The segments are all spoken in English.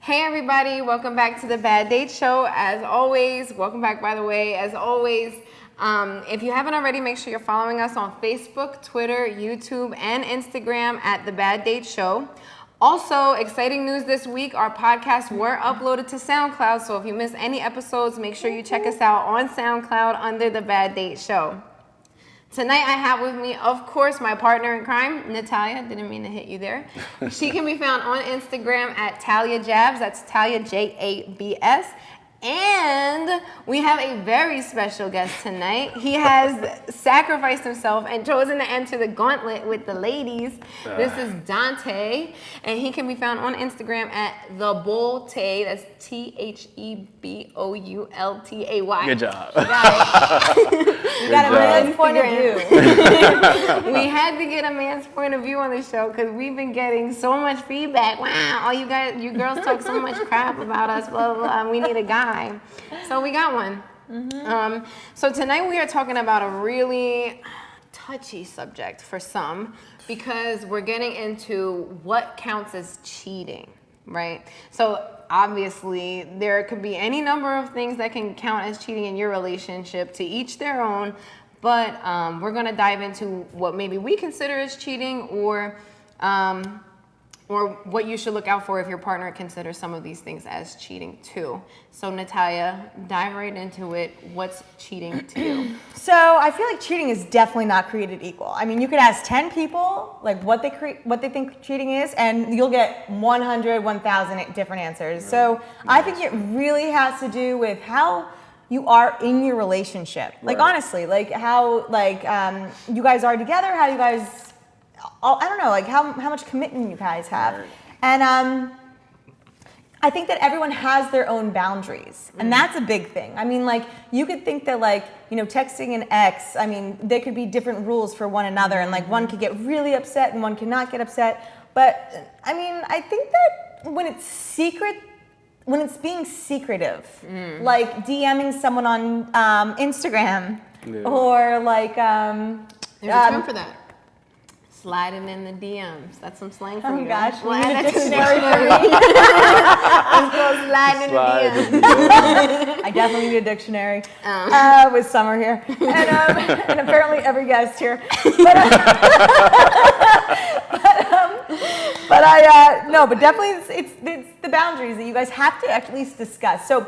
Hey everybody, welcome back to the Bad Date Show. As always, welcome back by the way, as always. If you haven't already, make sure you're following us on Facebook, Twitter, YouTube, and Instagram at The Bad Date Show. Also, exciting news this week, our podcasts were uploaded to SoundCloud, so if you missed any episodes, make sure you check us out on SoundCloud under The Bad Date Show. Tonight I have with me, of course, my partner in crime, Natalia. Didn't mean to hit you there. She can be found on Instagram at Talia Jabs. That's Talia Jabs. And we have a very special guest tonight. He has sacrificed himself and chosen to enter the gauntlet with the ladies. This is Dante, and he can be found on Instagram at TheBoultay. That's TheBoultay. Good job. You got it. You got a man's point of view. We had to get a man's point of view on the show because we've been getting so much feedback. Wow, all you girls talk so much crap about us, blah, blah, blah. We need a guy. So we got one. Mm-hmm. So tonight we are talking about a really touchy subject for some because we're getting into what counts as cheating, right? So obviously there could be any number of things that can count as cheating in your relationship, to each their own, but we're going to dive into what maybe we consider as cheating, or what you should look out for if your partner considers some of these things as cheating too. So Natalia, dive right into it. What's cheating to you? So I feel like cheating is definitely not created equal. I mean, you could ask 10 people like what they think cheating is, and you'll get 100, 1,000 different answers. So I think it really has to do with how you are in your relationship. Like honestly, like how you guys are together, how you guys, I don't know, like how much commitment you guys have. Right. And I think that everyone has their own boundaries, and that's a big thing. I mean, like, you could think that, like, you know, texting an ex, I mean, there could be different rules for one another, and like one could get really upset and one cannot get upset. But I mean, I think that when it's being secretive, like DMing someone on Instagram, or like there's a term for that. Sliding in the DMs. That's some slang for you. Oh gosh, well, we need a dictionary for me. Let's go sliding in the DMs. I definitely need a dictionary with Summer here, and apparently every guest here. But definitely it's the boundaries that you guys have to at least discuss. So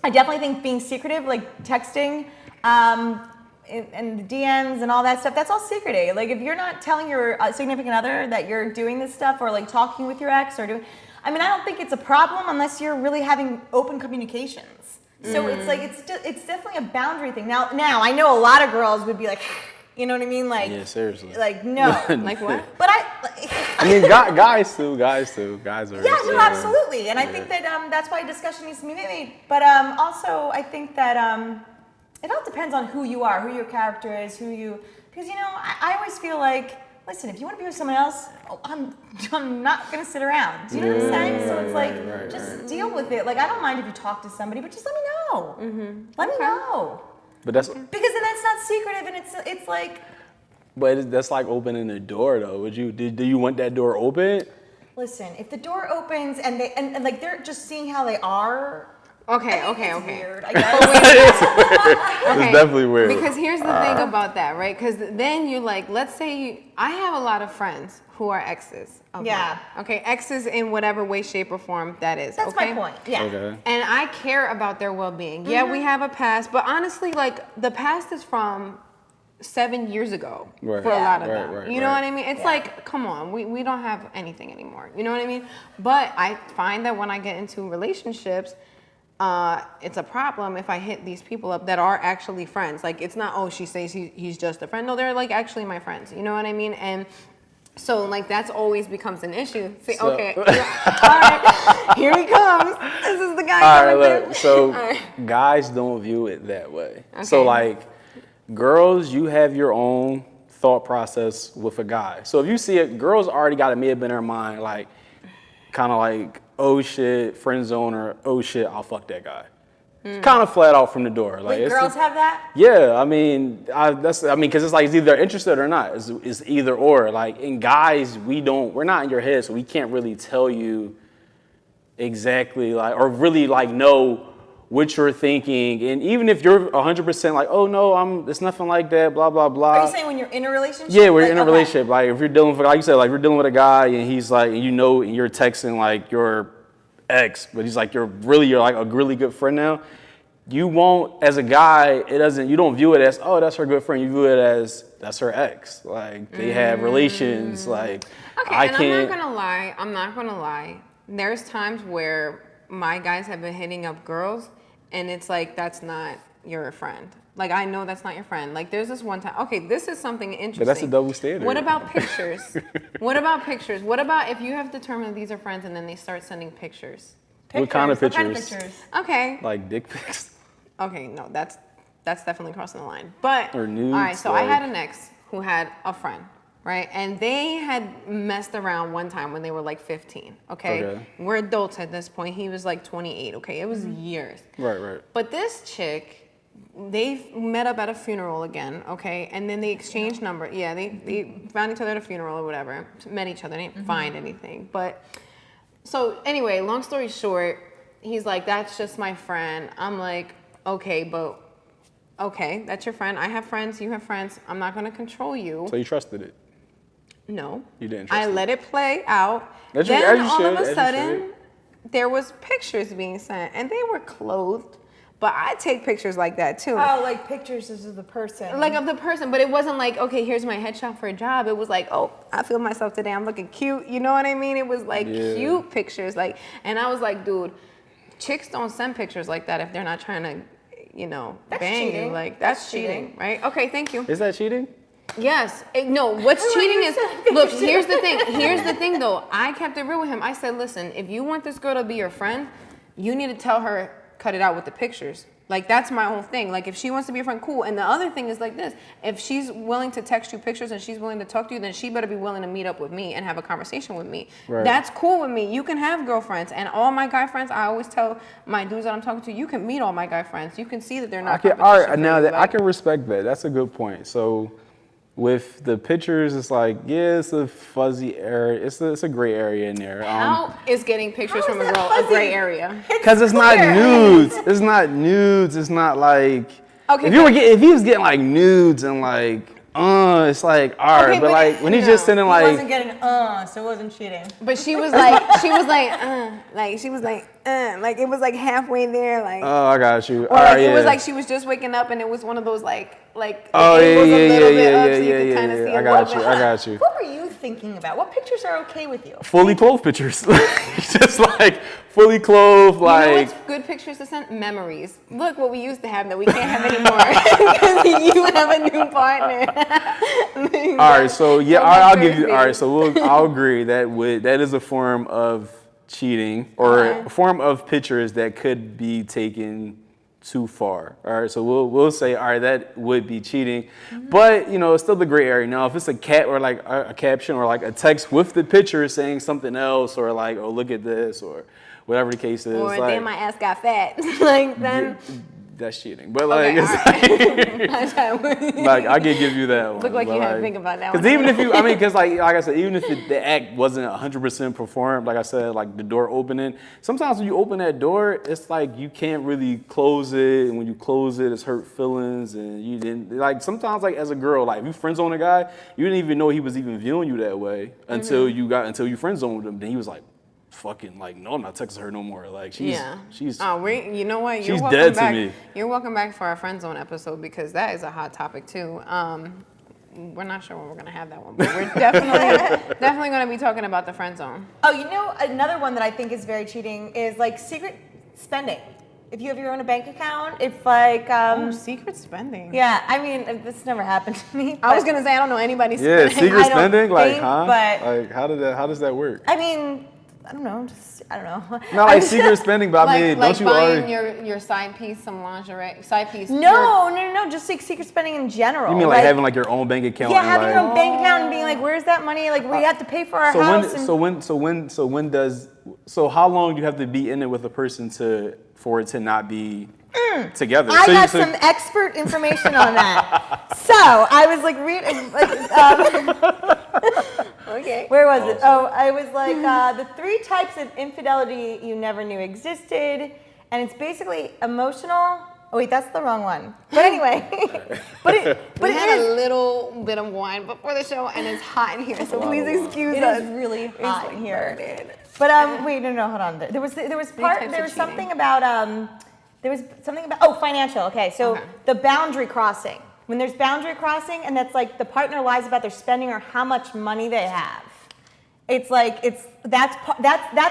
I definitely think being secretive, like texting, and the DMs and all that stuff, that's all secretive. Like, if you're not telling your significant other that you're doing this stuff, or like talking with your ex, or doing, I mean, I don't think it's a problem unless you're really having open communications. So it's like, it's definitely a boundary thing. Now I know a lot of girls would be like, you know what I mean? Like, yeah, seriously. Like, no. Like what? But I mean, guys are. Yeah, no, absolutely. And I think that that's why a discussion needs to be made. But also, I think that it all depends on who you are, who your character is, because, you know, I always feel like, listen, if you want to be with someone else, I'm not going to sit around. Do you know what I'm saying? So it's like, just deal with it. Like, I don't mind if you talk to somebody, but just let me know. Let me know. But that's because then that's not secretive, and it's like. But that's like opening the door, though. Do you want that door open? Listen, if the door opens and like they're just seeing how they are. Okay. Weird, I guess. It's definitely weird. Because here's the thing about that, right? Because then you like, let's say I have a lot of friends who are exes. Yeah. Okay, exes in whatever way, shape, or form that is. That's my point. Yeah. Okay. And I care about their well-being. Yeah, we have a past, but honestly, like, the past is from 7 years ago for a lot of them. You know what I mean? It's like, come on, we don't have anything anymore. You know what I mean? But I find that when I get into relationships, it's a problem if I hit these people up that are actually friends. Like, it's not, oh, she says he's just a friend. No, they're like actually my friends. You know what I mean? And so, like, that's always becomes an issue. See, okay, all right, here he comes. This is the guy coming through. So guys don't view it that way. Okay. So, like, girls, you have your own thought process with a guy. So if you see it, girls already got a mid in their mind, like, kind of like, oh shit, friend zone, or oh shit, I'll fuck that guy. Kind of flat out from the door. Like, wait, girls have that? Yeah, I mean, because it's like, it's either interested or not. It's either or. Like, in guys, we're not in your head, so we can't really tell you exactly like, or really like know what you're thinking. And even if you're 100% like, oh no, it's nothing like that, blah, blah, blah. Are you saying when you're in a relationship? Yeah, we're in a relationship. Like if you're dealing with, like you said, like we're dealing with a guy and he's like, and and you're texting like your ex, but he's like, you're like a really good friend now. You won't, as a guy, you don't view it as, oh, that's her good friend. You view it as, that's her ex. Like they have relations. Like okay, I and can't. I'm not gonna lie. There's times where my guys have been hitting up girls, and it's like, that's not your friend. Like, I know that's not your friend. Like, there's this one time. Okay, this is something interesting. But that's a double standard. What about pictures? What about pictures? What about if you have determined these are friends and then they start sending pictures? What kind of pictures? What kind of pictures? Okay. Like dick pics? Okay, no, that's definitely crossing the line. But, or nudes, all right, so I had an ex who had a friend, right? And they had messed around one time when they were like 15, okay? We're adults at this point. He was like 28, okay? It was years. Right. But this chick, they met up at a funeral again, okay? And then they exchanged numbers. Yeah, they found each other at a funeral or whatever, met each other, they didn't find anything. But, so anyway, long story short, he's like, that's just my friend. I'm like, okay, that's your friend. I have friends, you have friends. I'm not gonna control you. So you trusted it? No. You didn't trust it? I let it play out. Then all of a sudden, there was pictures being sent, and they were clothed. But I take pictures like that too. Oh, like pictures of the person. Like of the person, but it wasn't like, okay, here's my headshot for a job. It was like, oh, I feel myself today. I'm looking cute. You know what I mean? It was like cute pictures. Like, and I was like, dude, chicks don't send pictures like that if they're not trying to, bang cheating. you. Like, that's cheating, right? Okay, thank you. Is that cheating? Yes. No, what's cheating is, look, here's the thing. Here's the thing, though. I kept it real with him. I said, listen, if you want this girl to be your friend, you need to tell her, cut it out with the pictures. Like, that's my whole thing. Like, if she wants to be your friend, cool. And the other thing is like this. If she's willing to text you pictures and she's willing to talk to you, then she better be willing to meet up with me and have a conversation with me. Right. That's cool with me. You can have girlfriends. And all my guy friends, I always tell my dudes that I'm talking to, you can meet all my guy friends. You can see that they're not all right, now that I can respect that. That's a good point. So with the pictures, it's like, yeah, it's a fuzzy area. It's a gray area in there. How is getting pictures from a girl a gray area? Because it's not nudes. It's not nudes. It's not like, okay, if he was getting like nudes and like, it's like, all right, but like when he's just sending like, he wasn't getting so it wasn't cheating. But she was like, like it was like halfway there, like. Oh, I got you. Or like it was like she was just waking up and it was one of those like. Oh yeah. I got you. What were you thinking about? What pictures are okay with you? Fully clothed pictures, just like fully clothed, like. You know what's good pictures to send? Memories. Look what we used to have that we can't have anymore because you have a new partner. All right, so yeah, I'll give you. All right, so I'll agree that is a form of cheating or a form of pictures that could be taken too far. All right, so we'll say, all right, that would be cheating, but it's still the gray area. Now, if it's a cat or like a caption or like a text with the picture saying something else or like, oh, look at this or whatever the case is, or like, then my ass got fat, like then. That's cheating, but like, okay, like I can give you that one. Look like you had to think about that one. Because even if because like I said, even if the act wasn't 100% performed, like I said, like the door opening, sometimes when you open that door, it's like you can't really close it, and when you close it, it's hurt feelings, and you didn't like. Sometimes like as a girl, like if you friend zone a guy, you didn't even know he was even viewing you that way until you friend zoned him. Then he was like, fucking like, no, I'm not texting her no more. Like she's you know what? She's dead to me. You're welcome back for our friend zone episode because that is a hot topic too. We're not sure when we're gonna have that one, but we're definitely gonna be talking about the friend zone. Oh, another one that I think is very cheating is like secret spending. If you have your own bank account, it's like secret spending. Yeah, I mean this never happened to me. I was gonna say I don't know anybody. Yeah, secret spending, like, but like how does that work? I mean, I don't know. I don't know. Not like secret spending, but I mean, don't you buying already? your side piece, some lingerie, side piece? No. Just like secret spending in general. You mean like having like your own bank account? Yeah, having your own bank account and being like, where's that money? Like we have to pay for our house. So how long do you have to be in it with a person for it to not be together? I got some expert information on that. So I was like reading. Okay. Where was it? Oh, I was like the 3 types of infidelity you never knew existed, and it's basically emotional. Oh wait, that's the wrong one. But anyway, but We it had is. a little bit of wine before the show, and it's hot in here, so please excuse It us. is really hot It's in here. burning. But wait, no, hold on. There was types of something about financial. Okay, so Okay. the boundary crossing. When there's boundary crossing, and that's like the partner lies about their spending or how much money they have. That's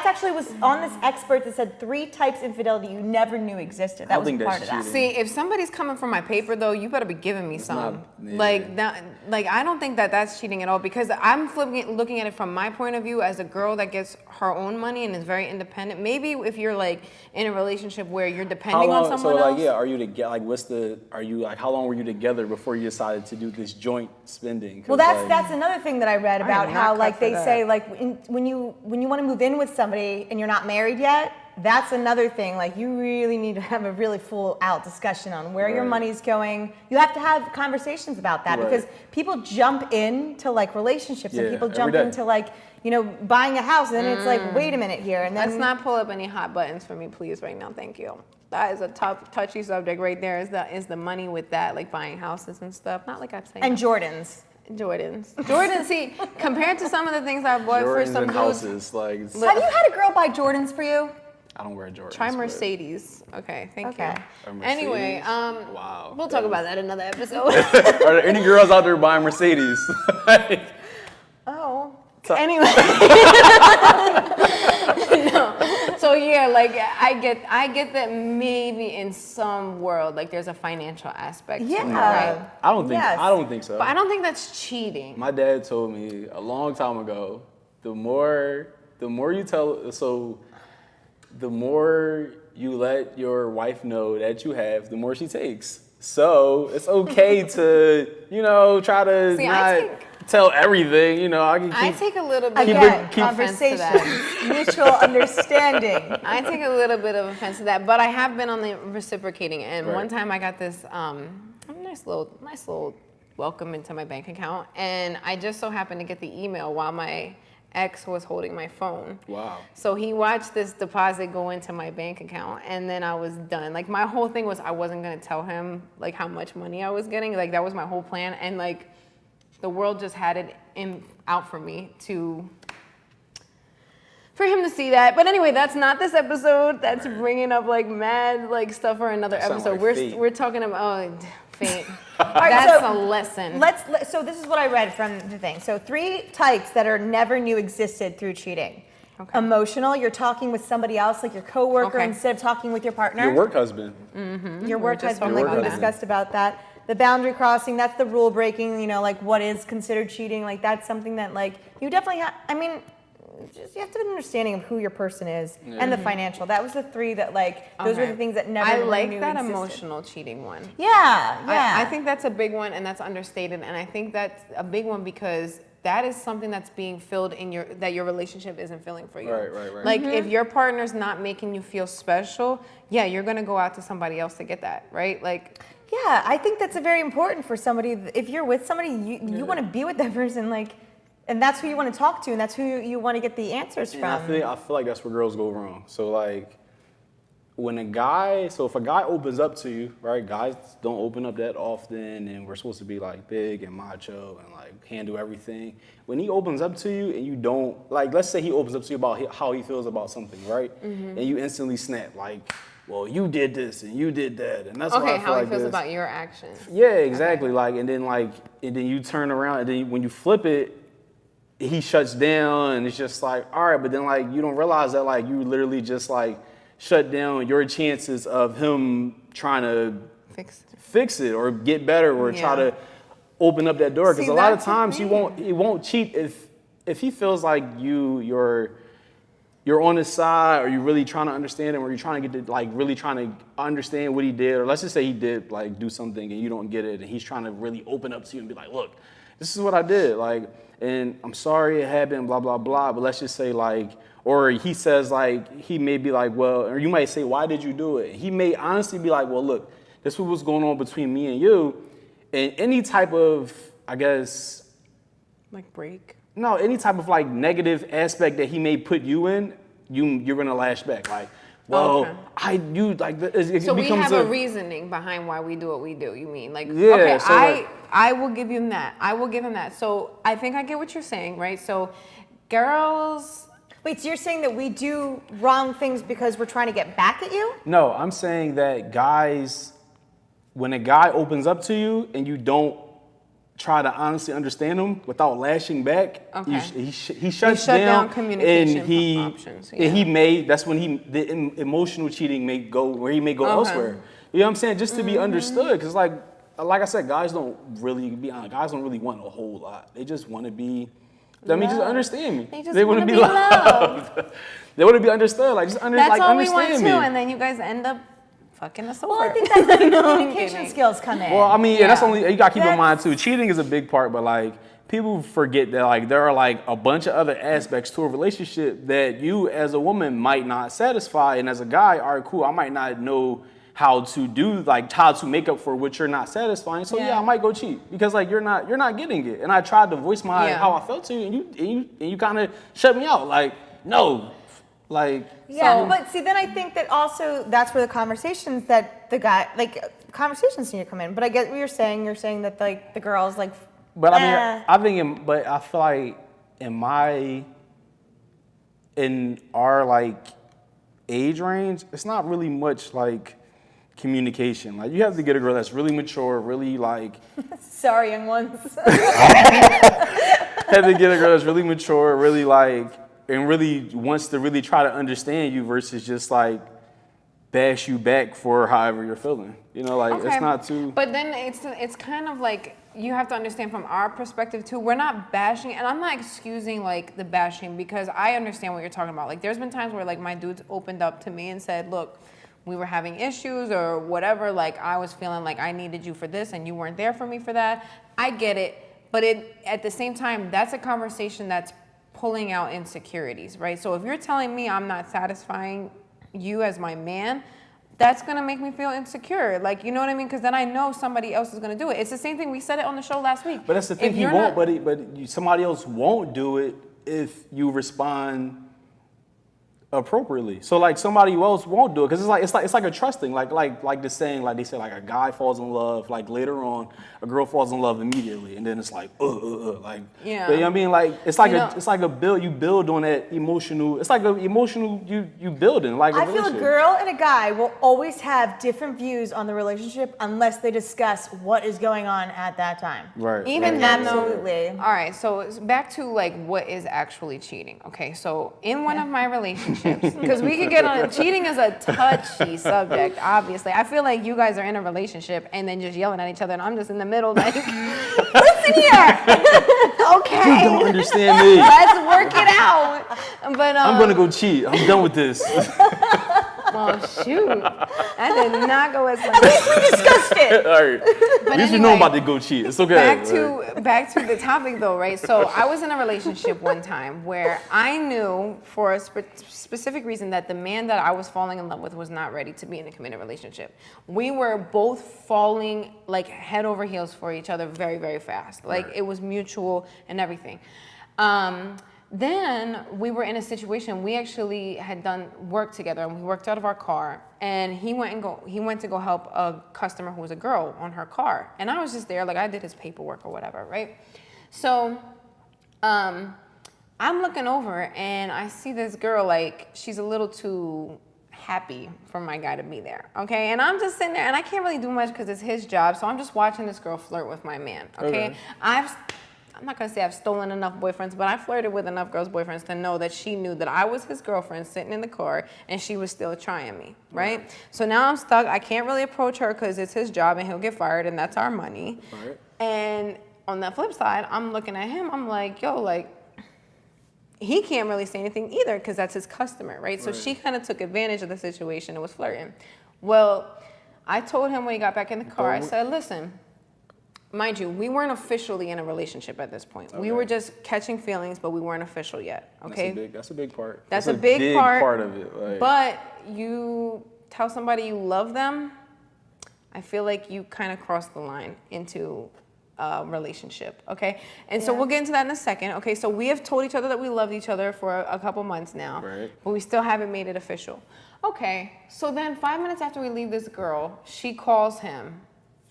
actually was on this expert that said 3 types of infidelity you never knew existed. That I was think part that's of that. cheating. See, if somebody's coming for my paper, though, you better be giving me some. not- yeah. Like that, like I don't think that that's cheating at all, because I'm looking at it from my point of view as a girl that gets her own money and is very independent. Maybe if you're like in a relationship where you're How depending long? on someone So else. like, yeah, are you together? Like, how long were you together before you decided to do this joint spending? 'Cause, Well, that's another thing that I read I about am how not like cut for they that. say like when you want to move in with somebody and you're not married yet, that's another thing. Like you really need to have a really full out discussion on where your Right. money's going. You have to have conversations about that Right. because people jump into like relationships and Yeah, people every jump day. into like buying a house and then it's like wait a minute here and then Let's not pull up any hot buttons for me, please, right now. Thank you. That is a tough, touchy subject right there. Is the money with that, like buying houses and stuff? Not like I'm saying. and Jordans. Jordans, see, compared to some of the things I've bought for Jordans some and dudes, houses. Like, Have you had a girl buy Jordans for you? I don't wear Jordans. try but- Mercedes. Okay, thank Okay. you. A Mercedes? Anyway, Wow. we'll talk about that another episode. Are there any girls out there buying Mercedes? Like, Oh. Anyway, no. So yeah, like I get that maybe in some world, like there's a financial aspect. to it, Yeah. right? I don't think. Yes. I don't think so. But I don't think that's cheating. My dad told me a long time ago, the more you tell, so the more you let your wife know that you have, the more she takes. So it's okay to, try to See, I not tell everything. I can keep. I take a little bit Again, of offense to that. conversation, mutual understanding. I take a little bit of offense to that, but I have been on the reciprocating end. Right. One time I got this nice little welcome into my bank account, and I just so happened to get the email while my ex was holding my phone. Wow. So he watched this deposit go into my bank account, and then I was done. Like my whole thing was I wasn't gonna tell him like how much money I was getting. Like that was my whole plan, and like the world just had it out for me for him to see that. But anyway, that's not this episode. That's bringing up like mad like stuff for another That sound episode. like fate. We're talking about fate. right, That's so a lesson. So this is what I read from the thing. So 3 types that are never knew existed through cheating. Okay. Emotional, you're talking with somebody else, like your coworker, Okay. instead of talking with your partner. Your work husband. Your work just husband, talking like we about that. discussed about that. The boundary crossing, that's the rule breaking, like what is considered cheating. Like that's something that like you definitely have, just you have to have an understanding of who your person is and the financial. That was the 3 that like, those were Okay. the things that never I really like knew that existed. emotional cheating one. Yeah. I think that's a big one, and that's understated. And I think that's a big one because that is something that's being filled in that your relationship isn't filling for you. Right. Like if your partner's not making you feel special, yeah, you're gonna go out to somebody else to get that, right? Like, Yeah, I think that's very important for somebody. If you're with somebody, you want to be with that person, like, and that's who you want to talk to, and that's who you want to get the answers And from. I feel like that's where girls go wrong. So like, if a guy opens up to you, right? Guys don't open up that often, and we're supposed to be like big and macho and like handle everything. When he opens up to you and you don't, like, let's say he opens up to you about how he feels about something, right? And you instantly snap, like, well, you did this and you did that, and that's why I okay, feel how like he feels this. about your actions. Yeah, exactly. And then you turn around, and then when you flip it, he shuts down, and it's just like, all right, but then like you don't realize that like you literally just like shut down your chances of him trying to fix it or get better or try Yeah. to open up that door. Because See, a lot of that's the times he won't cheat if he feels like you're on his side, or you're really trying to understand him, or you're trying to get to like really trying to understand what he did, or let's just say he did like do something and you don't get it, and he's trying to really open up to you and be like, look, this is what I did, like, and I'm sorry it happened, blah blah blah. But let's just say like, or he says like, he may be like, well, or you might say, why did you do it? He may honestly be like, well, look, this is what's going on between me and you, and any type of, I guess, Like break. No, any type of like negative aspect that he may put you in, you're gonna lash back. Like, well, it So we becomes have a reasoning behind why we do what we do. You mean like, Yeah, okay, so like- I will give him that. I will give him that. So I think I get what you're saying, right? So girls. Wait, so you're saying that we do wrong things because we're trying to get back at you? No, I'm saying that guys, when a guy opens up to you and you don't try to honestly understand him without lashing back, Okay. he shuts shut down down communication and he options, and he that's when the emotional cheating may go where he may go elsewhere. You know what I'm saying? Just to be understood, because like I said, guys don't really want a whole lot. They just want to be. I mean, just understand me. They want to be loved. They want to be understood. Like just That's all we want understand too, me. and then you guys end up fucking us over. Well, I think that's where the communication skills come in. Well, I mean, yeah, that's only, you gotta keep in That's- mind too. Cheating is a big part, but like people forget that like there are like a bunch of other aspects to a relationship that you as a woman might not satisfy, and as a guy, all right, cool, I might not know how to do like how to make up for what you're not satisfying. So yeah, I might go cheat because like you're not getting it. And I tried to voice how I felt to you, and you kind of shut me out. Like no, like. Yeah, but see, then I think that also that's where the conversations that the guy, like, conversations need to come in. But I get what you're saying. You're saying that, like, the girls, like, But I mean, but I feel like in our, like, age range, it's not really much, like, communication. Like, you have to get a girl that's really mature, really, like... Sorry, young ones. Have to get a girl that's really mature, really, like... and really wants to really try to understand you versus just like bash you back for however you're feeling. You know, like it's not too. But then it's kind of like you have to understand from our perspective too. We're not bashing, and I'm not excusing like the bashing because I understand what you're talking about. Like there's been times where like my dudes opened up to me and said, "Look, we were having issues or whatever. Like I was feeling like I needed you for this, and you weren't there for me for that." I get it, but at the same time, that's a conversation that's pulling out insecurities, right? So if you're telling me I'm not satisfying you as my man, that's gonna make me feel insecure. Like, you know what I mean? Because then I know somebody else is gonna do it. It's the same thing, we said it on the show last week. But that's the thing, he won't, somebody else won't do it if you respond appropriately. So like somebody else won't do it because it's like a trust thing. Like the saying, like they say, like a guy falls in love, like later on, a girl falls in love immediately, and then it's like like yeah. But, you know what I mean? Like it's like a build. You build on that emotional. It's like an emotional you building like. I feel a girl and a guy will always have different views on the relationship unless they discuss what is going on at that time. Right. Even then, though. Absolutely. All right, so it's back to like what is actually cheating. Okay, so in one of my relationships, because we could get on cheating is a touchy subject. Obviously, I feel like you guys are in a relationship and then just yelling at each other, and I'm just in the middle, like, listen here, okay, You don't understand me. let's work it out. But I'm gonna go cheat. I'm done with this. well, shoot, that did not go as planned. We discussed it. All right. But At least you know I'm about to go cheat. It's okay. Back to the topic though, right? So I was in a relationship one time where I knew for a specific reason that the man that I was falling in love with was not ready to be in a committed relationship. We were both falling like head over heels for each other very, very fast. Like it was mutual and everything. Then we were in a situation, we actually had done work together and we worked out of our car, and he went to go help a customer who was a girl on her car. And I was just there, like I did his paperwork or whatever, right? So I'm looking over and I see this girl, like she's a little too happy for my guy to be there, okay? And I'm just sitting there and I can't really do much because it's his job, so I'm just watching this girl flirt with my man, okay? I'm not gonna say I've stolen enough boyfriends, but I flirted with enough girls' boyfriends to know that she knew that I was his girlfriend sitting in the car and she was still trying me, right? So now I'm stuck. I can't really approach her because it's his job and he'll get fired and that's our money. Right. And on the flip side, I'm looking at him, I'm like, yo, like, he can't really say anything either because that's his customer, right? So she kind of took advantage of the situation and was flirting. Well, I told him when he got back in the car, I said, listen, mind you, we weren't officially in a relationship at this point. Okay. We were just catching feelings, but we weren't official yet, okay? That's a big part. That's a big part of it. Like. But you tell somebody you love them, I feel like you kind of crossed the line into relationship, okay? And so we'll get into that in a second, okay? So we have told each other that we loved each other for a couple months now, right. but we still haven't made it official. Okay, so then 5 minutes after we leave this girl, she calls him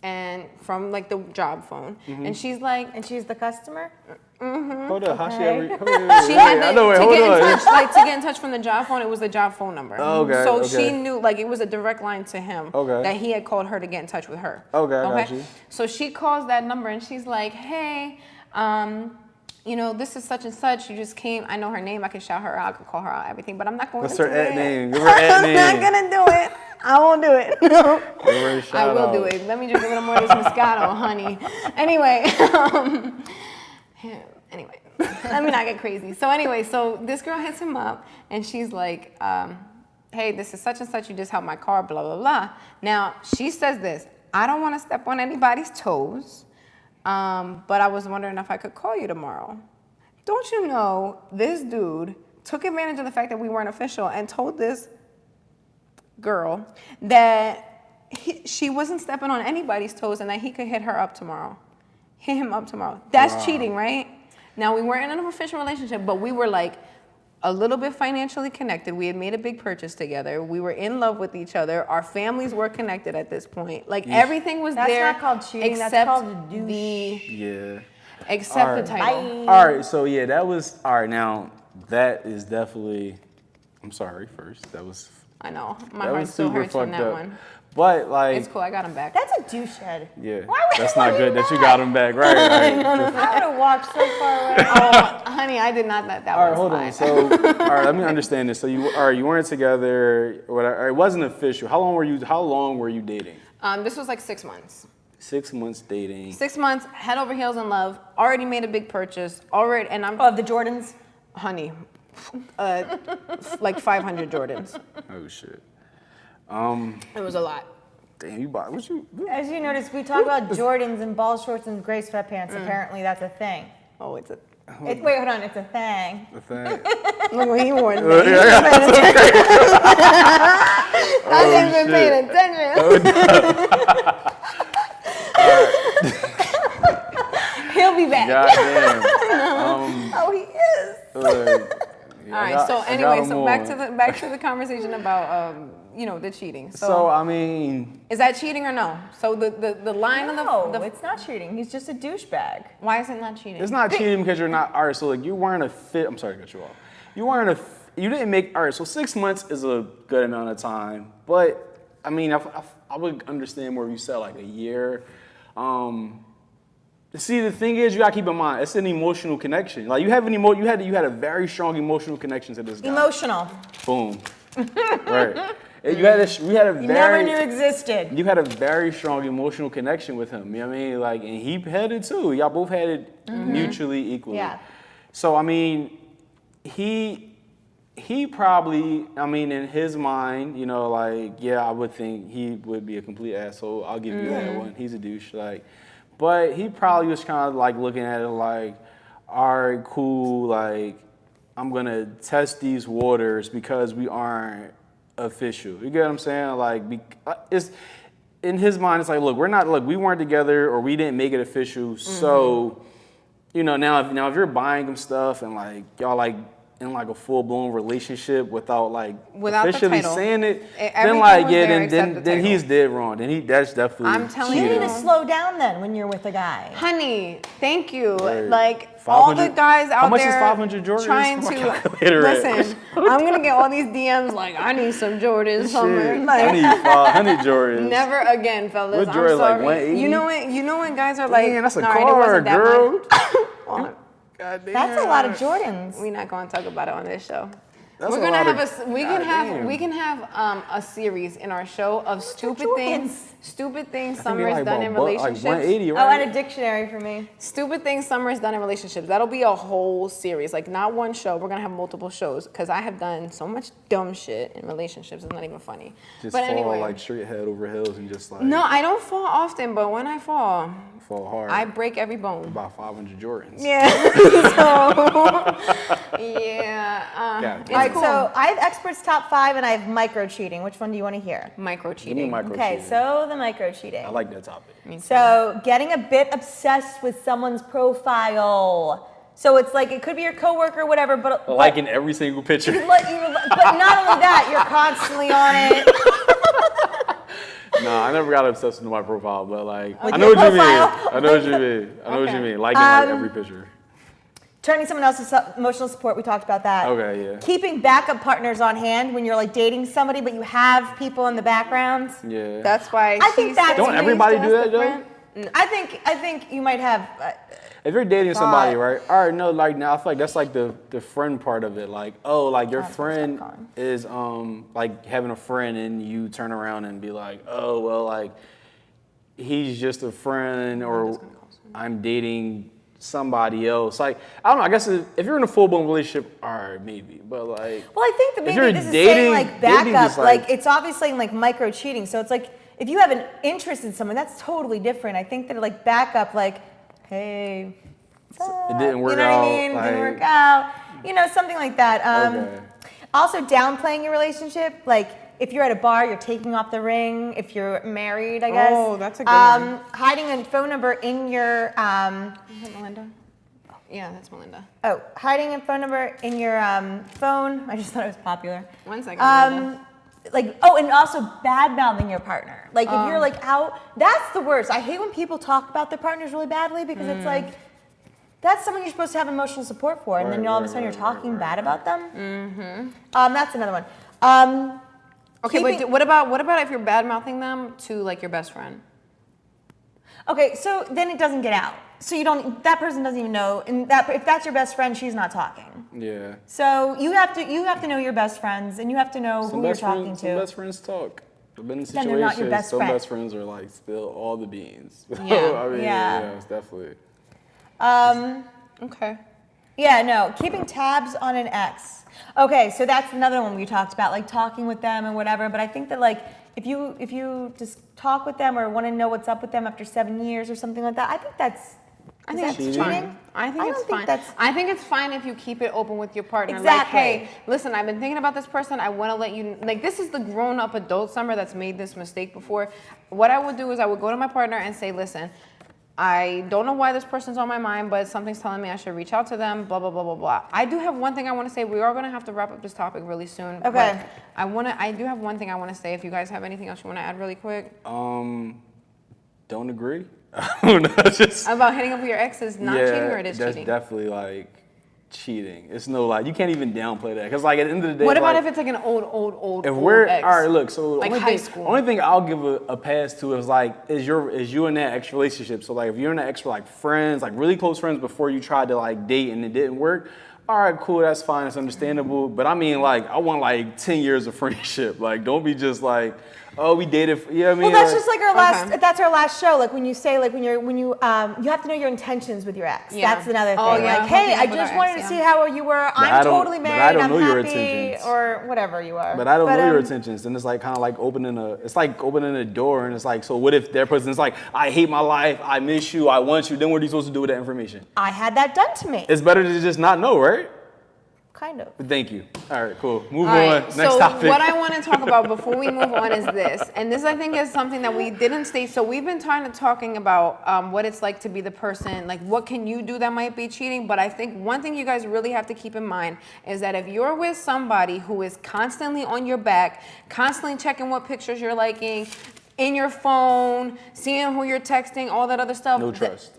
and from like the job phone, and she's like, And she's the customer? Hold up, how she Okay. ever? she had I know, wait, to hold get in on. touch, like to get in touch from the job phone. It was the job phone number. Okay, So okay. she knew, like it was a direct line to him. Okay. That he had called her to get in touch with her. Okay, I got you. So she calls that number and she's like, "Hey, you know, this is such and such. You just came. I know her name. I can shout her out. I can call her out. Everything. But I'm not going What's to her do at it. name? Give her at name. I'm not gonna do it. I won't do it. Give her a I shout will out. do it. Let me drink a little more of this Moscato, honey. Anyway, anyway, let me not get crazy. So anyway, so this girl hits him up and she's like, hey, this is such and such. You just helped my car, blah, blah, blah. Now, she says this, I don't want to step on anybody's toes, but I was wondering if I could call you tomorrow. Don't you know this dude took advantage of the fact that we weren't official and told this girl that she wasn't stepping on anybody's toes and that he could hit her up tomorrow. Hit him up tomorrow. That's cheating, right? Now, we weren't in an official relationship, but we were like a little bit financially connected. We had made a big purchase together. We were in love with each other. Our families were connected at this point. Like everything was That's there. not called cheating. Except That's called a douche. Yeah. Except Alright. the title. Bye. All right, so yeah, that was all right. Now that is definitely. I'm sorry. First, that was I know. My that heart was still super hurts from fucked that up. one. But like, It's cool. I got him back. That's a douche head. yeah, Why would that's you not let good him that you back? got him back. Right. I would have walked so far away. Oh, honey, I did not let that All one right, hold slide. on. So, all right, let me understand this. So you, all right, you weren't together. Or whatever. It wasn't official. How long were you dating? This was like 6 months. 6 months dating. 6 months, head over heels in love. Already made a big purchase. Already, and I'm Of the Jordans? honey, like 500 Jordans. Oh shit. It was a lot. Damn, you bought what you? As you notice, we talk about Jordans and ball shorts and gray sweatpants. Apparently, that's a thing. Oh, it's a. Wait, hold on. It's a thing. The thing. Look what he wore. Oh, Been paying attention. He'll be back. Goddamn. Oh, he is. All right. So anyway, so back to the conversation about the cheating. So I mean, is that cheating or no? So the line No, of the it's not cheating. He's just a douchebag. why is it not cheating? it's not cheating because you're not. All right, so like you weren't a fit. I'm sorry to cut you off. You didn't make. All right, so 6 months is a good amount of time, but I mean, I would understand more if you said like a year. See, the thing is, you gotta keep in mind, it's an emotional connection. Like you had a very strong emotional connection to this guy. Emotional. Boom. Right. We had a You very. never knew existed. You had a very strong emotional connection with him. You know what I mean? Like, and he had it too. Y'all both had it mutually equally. Yeah. So I mean, he probably, I mean, in his mind, like, yeah, I would think he would be a complete asshole. I'll give you that one. He's a douche. Like, but he probably was kind of like looking at it like, all right, cool. Like, I'm gonna test these waters because we aren't official. You get what I'm saying? Like, it's in his mind. It's like, look, we weren't together or we didn't make it official. So, now if you're buying him stuff and like y'all like in like a full blown relationship without the officially title. saying it, Everything then like was yeah, there except the then title. he's dead wrong. That's definitely. I'm telling You you. need to slow down then when you're with a guy. Honey, thank you. Right. Like all the 500 guys out How much there is 500 Jordans? trying Where's to my calculator at? listen. I'm gonna get all these DMs like I need some Jordans summer. Shit, Like I need 500 Jordans. never again, fellas. What I'm Jordan, like, sorry. 180? You know when guys are like, Damn, that's a all right, it car, wasn't that girl. much. Well, God damn. That's a lot of Jordans. we're not gonna talk about it on this show. That's We're a gonna lot have of- we God can have damn. we can have a series in our show of stupid things Summer's like done in about relationships. Like 180, Oh, right? and a dictionary for me. Stupid things Summer's done in relationships. That'll be a whole series, like not one show. We're gonna have multiple shows because I have done so much dumb shit in relationships. It's not even funny. Just but fall anyway, like straight head over heels and just like no, I don't fall often, but when I fall, fall hard. I break every bone. About 500 Jordans. Yeah. Yeah. It's All right, cool. so I have experts top 5 and I have micro cheating. Which one do you want to hear? Micro Give me cheating. micro Okay, cheating. so the micro cheating. I like that topic. So getting a bit obsessed with someone's profile. So it's like it could be your coworker, whatever, but Liking every single picture. but not only that, you're constantly on it. No, I never got obsessed with my profile, but like With I know your what you mean. profile? I know what you mean. I know what you Okay. mean. Liking like every picture. Turning someone else's emotional support. We talked about that. Okay, yeah. Keeping backup partners on hand when you're like dating somebody, but you have people in the background. Yeah. That's why I think she that's- said Don't she everybody used do to that, ask though? a friend. I think you might have. If you're dating somebody, Thought. right? All right, no, like now I feel like that's like the friend part of it. Like, oh, like your That's friend what's up, Colin. is like having a friend and you turn around and be like, oh, well, like he's just a friend or I'm dating somebody else. Like, I don't know, I guess if you're in a full-blown relationship, all right, maybe. But like Well, I think that if maybe you're this is dating- saying like dating backup. is Like like- it's obviously like micro cheating. So it's like if you have an interest in someone, that's totally different. I think that like backup, like, hey, what's up? It didn't work You know what out, I mean? like- Didn't work out. You know, something like that. Okay. Also, downplaying your relationship, like. If you're at a bar, you're taking off the ring. If you're married, I guess. Oh, that's a good one. Hiding a phone number in your Is it Melinda? Yeah, that's Melinda. hiding a phone number in your phone. I just thought it was popular. 1 second. Melinda. And also bad mouthing your partner. Like if you're like out, that's the worst. I hate when people talk about their partners really badly because it's like that's someone you're supposed to have emotional support for, and then Right, all of a right, sudden you're right, talking right, bad right. about them. That's another one. Okay, but keeping- what about if you're bad mouthing them to like your best friend? Okay, so then it doesn't get out. So you don't. That person doesn't even know. And that if that's your best friend, she's not talking. Yeah. So you have to know your best friends, and you have to know who you're talking Some to. best friends talk. I've been in Then they're not your situations, best some friend. best friends are like spill all the beans. Yeah. I mean, Yeah. yeah, it's definitely. Okay. Yeah, no, keeping tabs on an ex. Okay, so that's another one we talked about, like talking with them and whatever. But I think that like if you just talk with them or want to know what's up with them after 7 years or something like that, I think that's. I is think that it's cheating? fine. I think I it's don't think fine. that's- I think it's fine if you keep it open with your partner. Exactly. Like, hey, listen, I've been thinking about this person. I want to let you. Like, this is the grown-up adult Summer that's made this mistake before. What I would do is I would go to my partner and say, listen, I don't know why this person's on my mind, but something's telling me I should reach out to them. Blah blah blah blah blah. I do have one thing I want to say. We are going to have to wrap up this topic really soon. Okay. But I do have one thing I want to say. If you guys have anything else you want to add really quick Don't agree. I don't know, just about hitting up with your ex is not cheating or it is that's cheating. definitely like cheating. It's no like you can't even downplay that because like at the end of the day, What about like, if it's like an old if we're ex? all right, look. So Like only high thing, school. only thing I'll give a pass to is like is you in that ex relationship. So like if you're in that ex for like friends, like really close friends before you tried to like date and it didn't work. All right, cool, that's fine, it's understandable. But I mean, like, I want like 10 years of friendship. Like, don't be just like, oh, we dated. You know what I mean? Well, that's just like our last. Okay. That's our last show. Like when you say, like when you have to know your intentions with your ex. Yeah. That's another thing. Oh, yeah, Like, hey, hooking I up with just our wanted ex, to yeah. see how you were. I I'm don't- totally but I married. don't I'm know your happy, intentions. or whatever you are. But I don't know your intentions, and it's like kind of like opening a door, and it's like, so what if their person's like, I hate my life, I miss you, I want you. Then what are you supposed to do with that information? I had that done to me. It's better to just not know, right? Kind of. Thank you. All right, cool. Move All on. right, Next so topic. what I want to talk about before we move on is this, and this I think is something that we didn't state. So we've been talking about what it's like to be the person, like what can you do that might be cheating. But I think one thing you guys really have to keep in mind is that if you're with somebody who is constantly on your back, constantly checking what pictures you're liking, in your phone, seeing who you're texting, all that other stuff. No trust.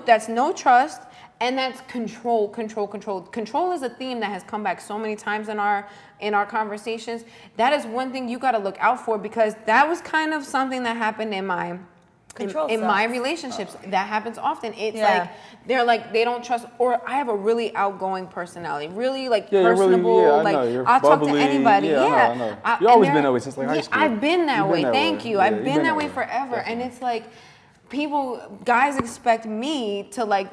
That's no trust. And that's control. Control is a theme that has come back so many times in our conversations. That is one thing you got to look out for because that was kind of something that happened in my relationships. That happens often. It's like they don't trust, or I have a really outgoing personality, really like personable. I know. You're I'll talk to bubbly. anybody. Yeah, I know. You've and always been that way since like high school. I've been that You've way. been that Thank way. you. Yeah, I've you've been that way way. forever, Definitely. and it's like guys expect me to like.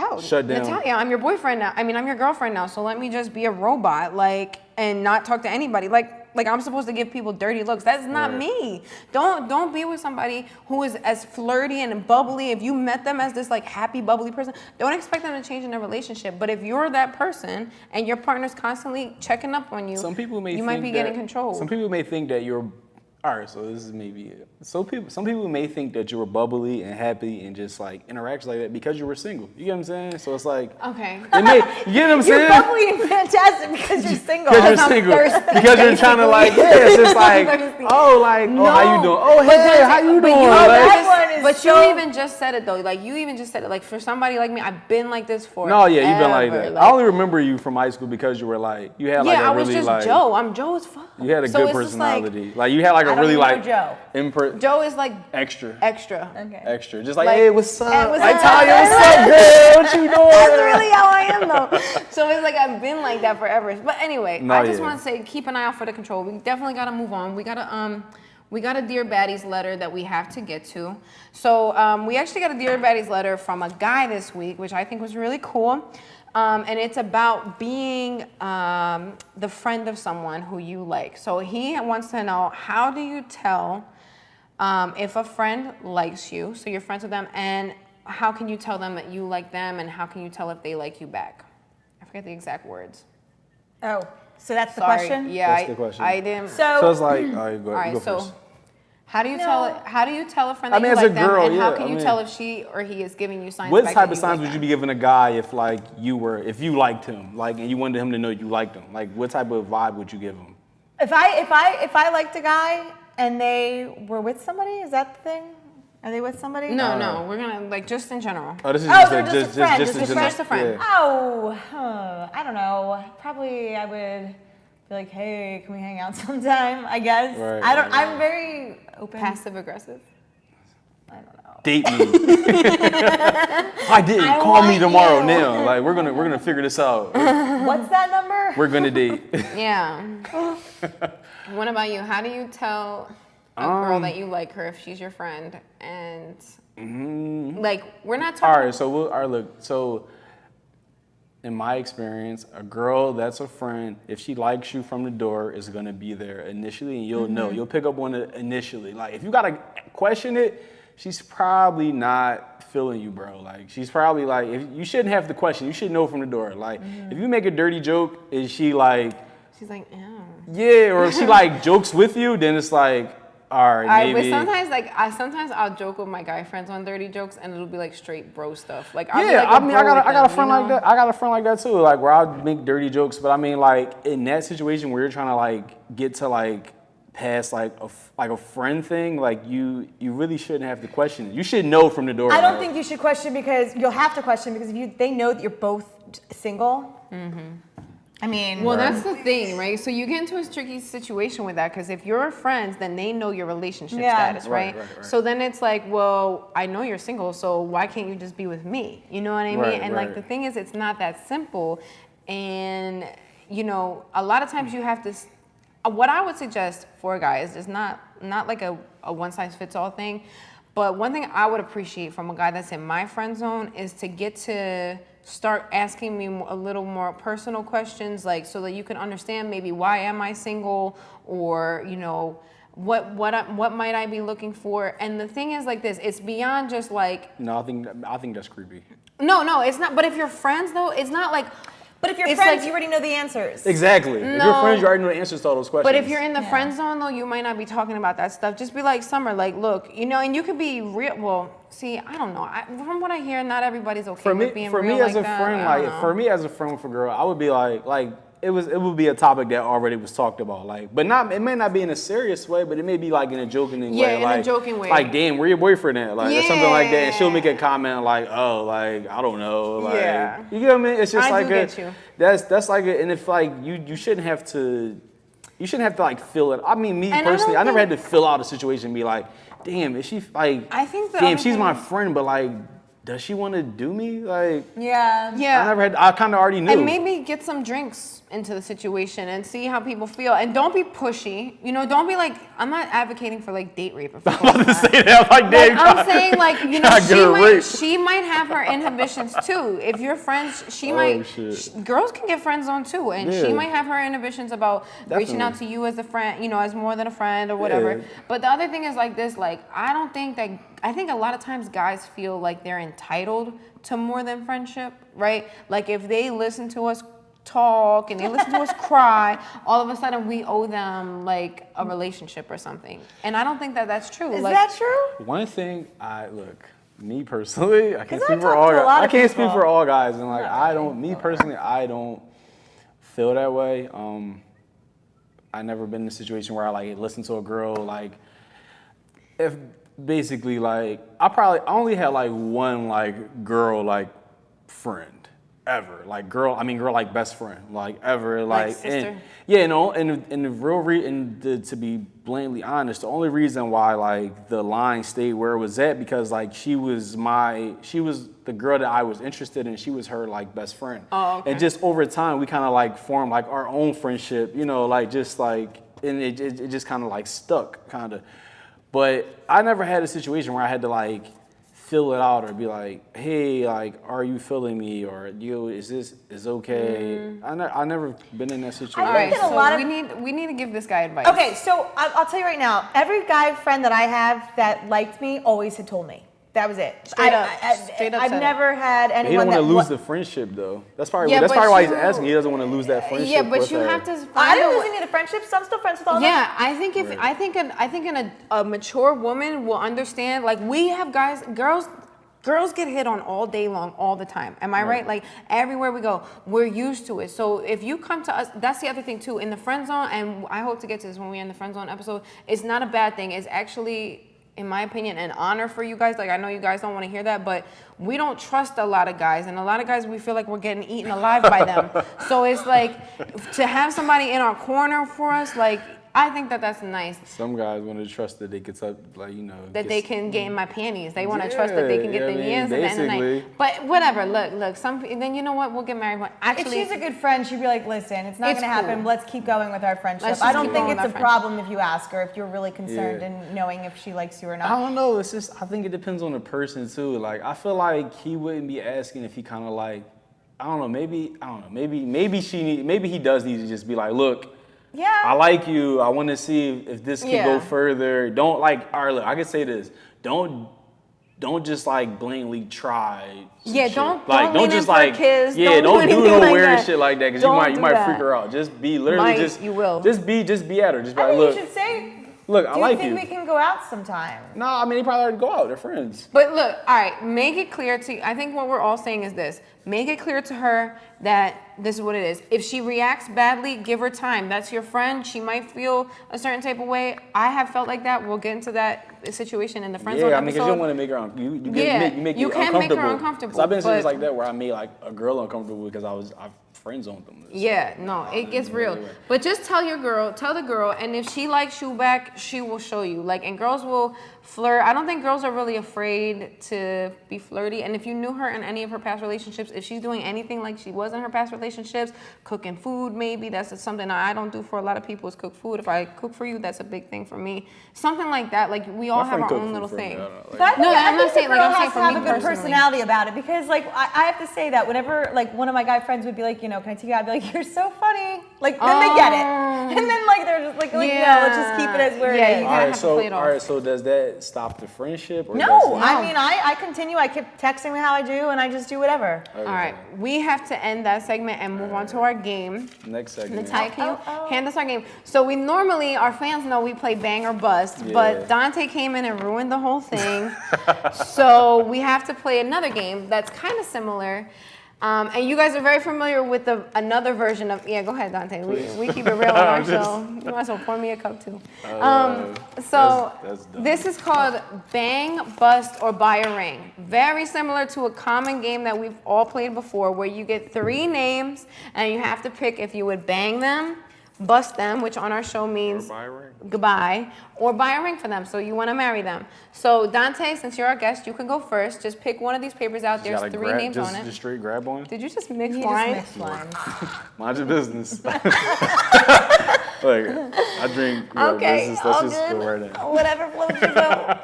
Oh, Shut down. Natalia, I'm your boyfriend now. I mean, I'm your girlfriend now. So let me just be a robot, like, and not talk to anybody. Like, I'm supposed to give people dirty looks. That's not me. Don't be with somebody who is as flirty and bubbly. If you met them as this like happy, bubbly person, don't expect them to change in a relationship. But if you're that person and your partner's constantly checking up on you, you might be getting control. Some people may think that you're. All right, so this is maybe it. Some people may think that you were bubbly and happy and just like interacts like that because you were single. You get what I'm saying? So it's like okay. You get what I'm saying? You're bubbly and fantastic because you're single. Because you're single. Because you're trying to like it's just like oh how you doing? Oh hey, how you doing? But you even just said it though. Like you even just said it. Like for somebody like me, I've been like this for. No, yeah, you've been like that. Like, I only remember you from high school because you were like you had like a really just like Joe. I'm Joe as fuck. You had a good personality. Like you had like a really like Joe. Joe is like extra. Okay. Extra. Just like hey, what's up? What's like up? Talia, what's up, girl? What you doing? That's really how I am though. So it's like I've been like that forever. But anyway, I just want to say keep an eye out for the control. We definitely got to move on. We got a Dear Baddies letter that we have to get to. So we actually got a Dear Baddies letter from a guy this week, which I think was really cool. And it's about being the friend of someone who you like. So he wants to know, how do you tell if a friend likes you, so you're friends with them, and how can you tell them that you like them, and how can you tell if they like you back? I forget the exact words. Oh, so that's the Sorry. question? Yeah, That's the question. I didn't. So it's like, all right, go, all right, go so first. how do you tell a friend that I mean, you as a like them, girl, and how yeah, can I you mean, tell if she or he is giving you signs? What back type that of signs like would you them? be giving a guy if like if you liked him, like, and you wanted him to know you liked him? Like, what type of vibe would you give him? If I liked a guy and they were with somebody, is that the thing? Are they with somebody? No, we're gonna like just in general. Oh, this is they're just just a friend, just just a friend. Yeah. Oh, I don't know. Probably I would be like, hey, can we hang out sometime? I guess. Right, I'm very open. Passive aggressive. I don't know. Date me. I didn't. Call me want tomorrow you. now. Like we're gonna figure this out. What's that number? We're gonna date. Yeah. What about you? How do you tell a girl that you like her if she's your friend and like we're not talking? All right. So look. So in my experience, a girl that's a friend, if she likes you from the door, is gonna be there initially, and you'll know. You'll pick up on it initially. Like if you gotta question it, she's probably not feeling you, bro. Like she's probably like, if you shouldn't have to question. You should know from the door. Like if you make a dirty joke, is she like? She's like, ew. Yeah, or if she like jokes with you, then it's like, all right, maybe. But sometimes I'll joke with my guy friends on dirty jokes, and it'll be like straight bro stuff. Like I'll be like I mean, I got a them, friend like that. I got a friend like that too. Like where I'll make dirty jokes, but I mean, like in that situation where you're trying to like get to like past like a friend thing, like you really shouldn't have to question it. You should know from the door. I don't think you should question because you'll have to question because if they know that you're both single. I mean, well, that's the thing, right? So you get into a tricky situation with that because if you're friends, then they know your relationship status, right? Right. So then it's like, well, I know you're single, so why can't you just be with me? You know what I mean? And like the thing is, it's not that simple. And you know, a lot of times you have to. What I would suggest for a guy is just not like a one size fits all thing. But one thing I would appreciate from a guy that's in my friend zone is to get to start asking me a little more personal questions, like so that you can understand maybe why am I single, or you know what might I be looking for. And the thing is like this, it's beyond just like. No, I think that's creepy. No, it's not. But if you're friends though, it's not like. But if you're It's friends, like- you already know the answers. Exactly. If you're friends, you already know the answers to all those questions. But if you're in the friend zone, though, you might not be talking about that stuff. Just be like, Summer, like, look, you know, and you could be real. Well, see, I don't know. From what I hear, not everybody's okay with being real me as like a that. friend, I don't like know. for me as a friend with a girl, I would be like it would be a topic that already was talked about, like, but it may not be in a serious way, but it may be like in a joking way. Yeah, in a like, joking way. Like, damn, where your boyfriend at? Like, or something like that, and she'll make a Yeah. comment like, oh, like, I don't know, like, Yeah. you get what I mean? It's just I like do get you. that's like and if like you shouldn't have to. You shouldn't have to like fill it. I mean, me And I personally, don't I never had to think- fill out a situation and be like, damn, is she like? I think the damn, other she's my thing- friend, but like, does she want to do me? Like, Yeah. Yeah. I kind of already knew. And maybe get some drinks into the situation and see how people feel. And don't be pushy. You know, don't be like, I'm not advocating for like date rape. I'm about to say that. Like, damn, I'm saying like, you know, trying to get her raped. she might have her inhibitions too. If you're friends, she might, girls can get friend zoned too. And she might have her inhibitions about reaching out to you as a friend, you know, as more than a friend or whatever. Yeah. But the other thing is like this, like, I think a lot of times guys feel like they're entitled to more than friendship, right? Like if they listen to us talk and they listen to us cry, all of a sudden we owe them like a relationship or something. And I don't think that that's true. Is like, that true? One thing, me personally, I can't speak I for talk all to a guys. lot I of can't people. speak for all guys, and like I don't feel that way. I never been in a situation where I like listen to a girl like if basically like I only had like one like girl like friend ever, like girl like best friend like ever, like sister. and yeah, you know, and the real to be blatantly honest, the only reason why like the line stayed where it was at because like she was the girl that I was interested in. She was her like best friend. Oh, okay. And just over time we kind of like formed like our own friendship, you know, like just like and it just kind of like stuck kind of. But I never had a situation where I had to like fill it out or be like, hey, like, are you feeling me? Or is okay? I never been in that situation. I think that a lot of we need to give this guy advice. Okay, so I'll tell you right now, every guy friend that I have that liked me always had told me. That was it. Straight up I've said never had anyone He don't want that to lose the friendship though. That's probably Yeah, that's but probably why he's you- asking. He doesn't want to lose that friendship. Yeah, but with you her. have to I find didn't a lose any of the friendships. I'm still friends with all of them. Yeah, I think I think a mature woman will understand. Like we have girls get hit on all day long, all the time. Am I right? Like everywhere we go, we're used to it. So if you come to us, that's the other thing too. In the friend zone, and I hope to get to this when we're in the friend zone episode, it's not a bad thing. It's actually, in my opinion, an honor for you guys. Like I know you guys don't want to hear that, but we don't trust a lot of guys, and a lot of guys we feel like we're getting eaten alive by them. So it's like to have somebody in our corner for us, like I think that that's nice. Some guys want to trust that they could like That they can get in my panties. They want to trust that they can get yeah, their I mean, yams at the end of the night. basically. But whatever. Look. Then you know what? We'll get married. But If actually, she's a good friend, she'd be like, listen, it's not It's going to happen. cool. Let's keep going with our friendship. Let's I just don't keep think going it's with a our problem if you ask her, if you're really concerned Yeah. in knowing if she likes you or I not. don't know. It's just I think it depends on the person too. Like I feel like he wouldn't be asking if he kind of like maybe he does need to just be like, look, Yeah. I like you. I want to see if this can go Yeah. further. Don't like, all right, look, I can say this. Don't just like blatantly try. some Yeah, shit. don't don't lean just in for a like kiss. Yeah, Don't don't do do anything no like weird that. shit like that because Don't you do might that. freak her out. Just be literally You will. just be at her. Just be I like, think look, you should say, look, do I you like think you. we can go out sometime? No, I mean they probably already go out. They're friends. But look, all right, make it clear I think what we're all saying is this. Make it clear to her that this is what it is. If she reacts badly, give her time. That's your friend. She might feel a certain type of way. I have felt like that. We'll get into that situation in the friend zone Yeah, I mean, because you episode. don't want to make her you You it can make her uncomfortable. uncomfortable, 'Cause I've been in situations but- like that where I made like a girl uncomfortable because I friend zoned them. Yeah, no, it gets real. But just tell the girl, and if she likes you back, she will show you. Like, and girls will flirt. I don't think girls are really afraid to be flirty. And if you knew her in any of her past relationships, if she's doing anything like she was in her past relationships, cooking food maybe, that's something I don't do for a lot of people is cook food. If I cook for you, that's a big thing for me. Something like that. Like, we all have our own little thing. But I think, No, I I'm think not saying, the like, girl I'm saying has for to have me a good personally. personality about it because, like, I have to say that whenever, like, one of my guy friends would be like, you know, can I take you out? I'd be like, you're so funny. Like, then they get it. And then, like, they're just like no, let's just keep it as where Yeah, it you is. gotta have to play it off. All right, so does that stop the friendship? Or No, does it- I mean, I continue. I keep texting me how I do, and I just do whatever. All right, we have to end that segment and move on to our game. Next segment. Natalia, can you hand us our game? So we normally, our fans know we play bang or bust, Yeah. but Dante came in and ruined the whole thing. So we have to play another game that's kind of similar. And you guys are very familiar with another version of, go ahead, Dante. We keep it real on our show. You might as well pour me a cup too. That's dumb. This is called Bang, Bust, or Buy a Ring. Very similar to a common game that we've all played before where you get 3 names and you have to pick if you would bang them, bust them, which on our show means Buy a ring. goodbye, or buy a ring for them. So you want to marry them. So Dante, since you're our guest, you can go first. Just pick one of these papers out. There's Gotta 3 names just, on it. Just straight grab one. Did you just mix You wine? just mixed wine. Mind your business. Like, I drink. Okay, business. all Let's just good. go right in. Whatever floats your boat.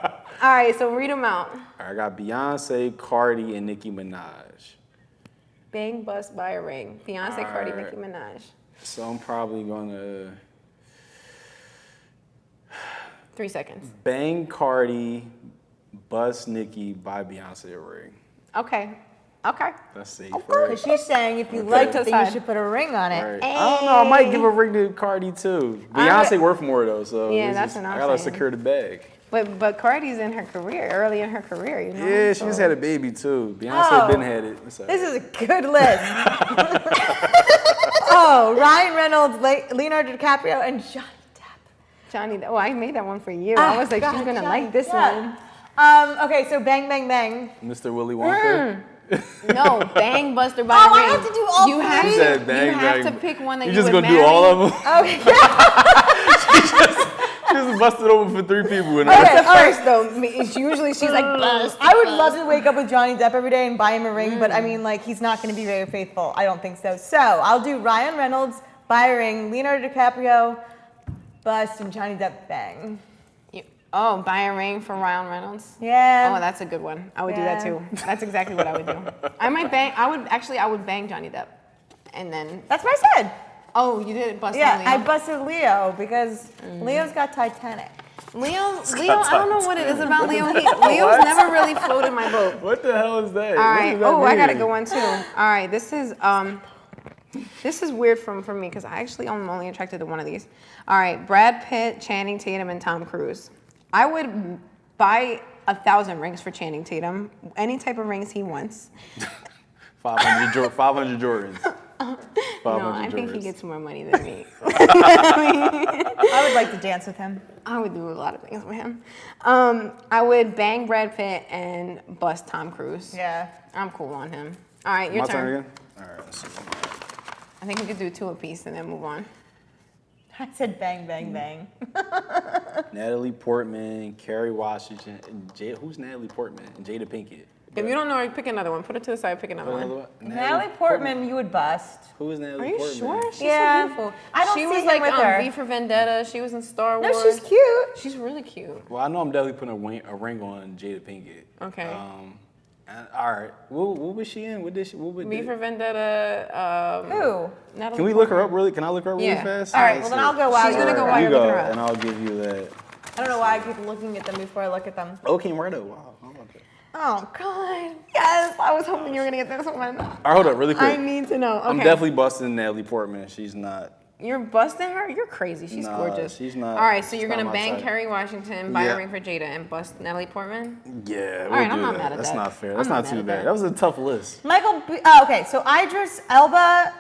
All right, so read them out. I got Beyonce, Cardi, and Nicki Minaj. Bang, bust, buy a ring. Beyonce, Cardi, All right. Nicki Minaj. So I'm probably gonna 3 seconds. bang Cardi, bust Nicki, buy Beyonce a ring. Okay. Okay. That's safe. Because she's saying if you Okay. like To it, the then you side. should put a ring on it. Right. I don't know. I might give a ring to Cardi too. Beyonce worth more though, so Yeah, it's that's just- what I'm I gotta saying. secure the bag. But Cardi's in her career, early in her career, you know? Yeah, she so- just had a baby too. Beyonce Oh. been had it. It's This is a good list. Oh, Ryan Reynolds, Leonardo DiCaprio, and Johnny Depp. Johnny, oh, I made that one for you. I was like, God, she's gonna Johnny like this Depp. one. Okay, so bang, bang, bang. Mr. Willy Wonka. No, bang, buster, buy Oh, a I ring. have to do all you three? Have She to, said bang, you have bang. to pick one that You you just would gonna do marry. all of them? Okay. She just busted over for 3 people in Okay. her. At first, though, it's usually she's like, bust. I would love to wake up with Johnny Depp every day and buy him a ring, but I mean, like, he's not going to be very faithful. I don't think so. So I'll do Ryan Reynolds, buy a ring, Leonardo DiCaprio, bust, and Johnny Depp, bang. Oh, buy a ring for Ryan Reynolds. Yeah. Oh, that's a good one. I would do that Yeah. too. That's exactly what I would do. I might bang. I would bang Johnny Depp, and then. That's what I said. Oh, you did bust. Yeah, on I Leo. busted Leo because Leo's got Titanic. Leo, I don't know what it is about Leo. Leo's never really floated my boat. What the hell is that? All What right. does that Oh, I gotta mean? go one too. All right. This is weird for me because I actually am only attracted to one of these. All right. Brad Pitt, Channing Tatum, and Tom Cruise. I would buy 1,000 rings for Channing Tatum. Any type of rings he wants. 500 Jordans. 500 No, I think he Jordans. gets more money than me. I would like to dance with him. I would do a lot of things with him. I would bang Brad Pitt and bust Tom Cruise. Yeah. I'm cool on him. All right, your My turn. turn again? All right, let's see. I think we could do 2 apiece and then move on. I said bang, bang, bang. Natalie Portman, Kerry Washington, and who's Natalie Portman? And Jada Pinkett. If you don't know, pick another one. Put it to the side. Pick another Another one. one? Natalie Portman, you would bust. Who is Natalie Are you Portman? sure? She's Yeah. so beautiful. I don't she see was him like with her. V for Vendetta. She was in Star No, Wars. she's cute. She's really cute. Well, I know I'm definitely putting a ring on Jada Pinkett. Okay. And, all right. What was she in? What did she? What V for Vendetta. Who? Natalie Can we look her Portman. up really? Can I look her up really Yeah. fast? All right, well then I'll go while She's gonna you're- go while You you're looking go, her up. and I'll give you that. I don't know why I keep looking at them before I look at them. Oh, came right up. Wow. How about that? Oh God. Yes, I was hoping you were gonna get this one. All right, hold up, really quick. I need to know. Okay. I'm definitely busting Natalie Portman. She's not. You're busting her? You're crazy. She's Nah, gorgeous. she's not- All right, so she's you're not gonna my bang type. Kerry Washington, buy Yeah. a ring for Jada, and bust Natalie Portman? Yeah, we'll right, I'm do not that. mad at That's that. not fair. I'm That's not not mad too at bad. that. That was a tough list. Michael, okay, so Idris Elba.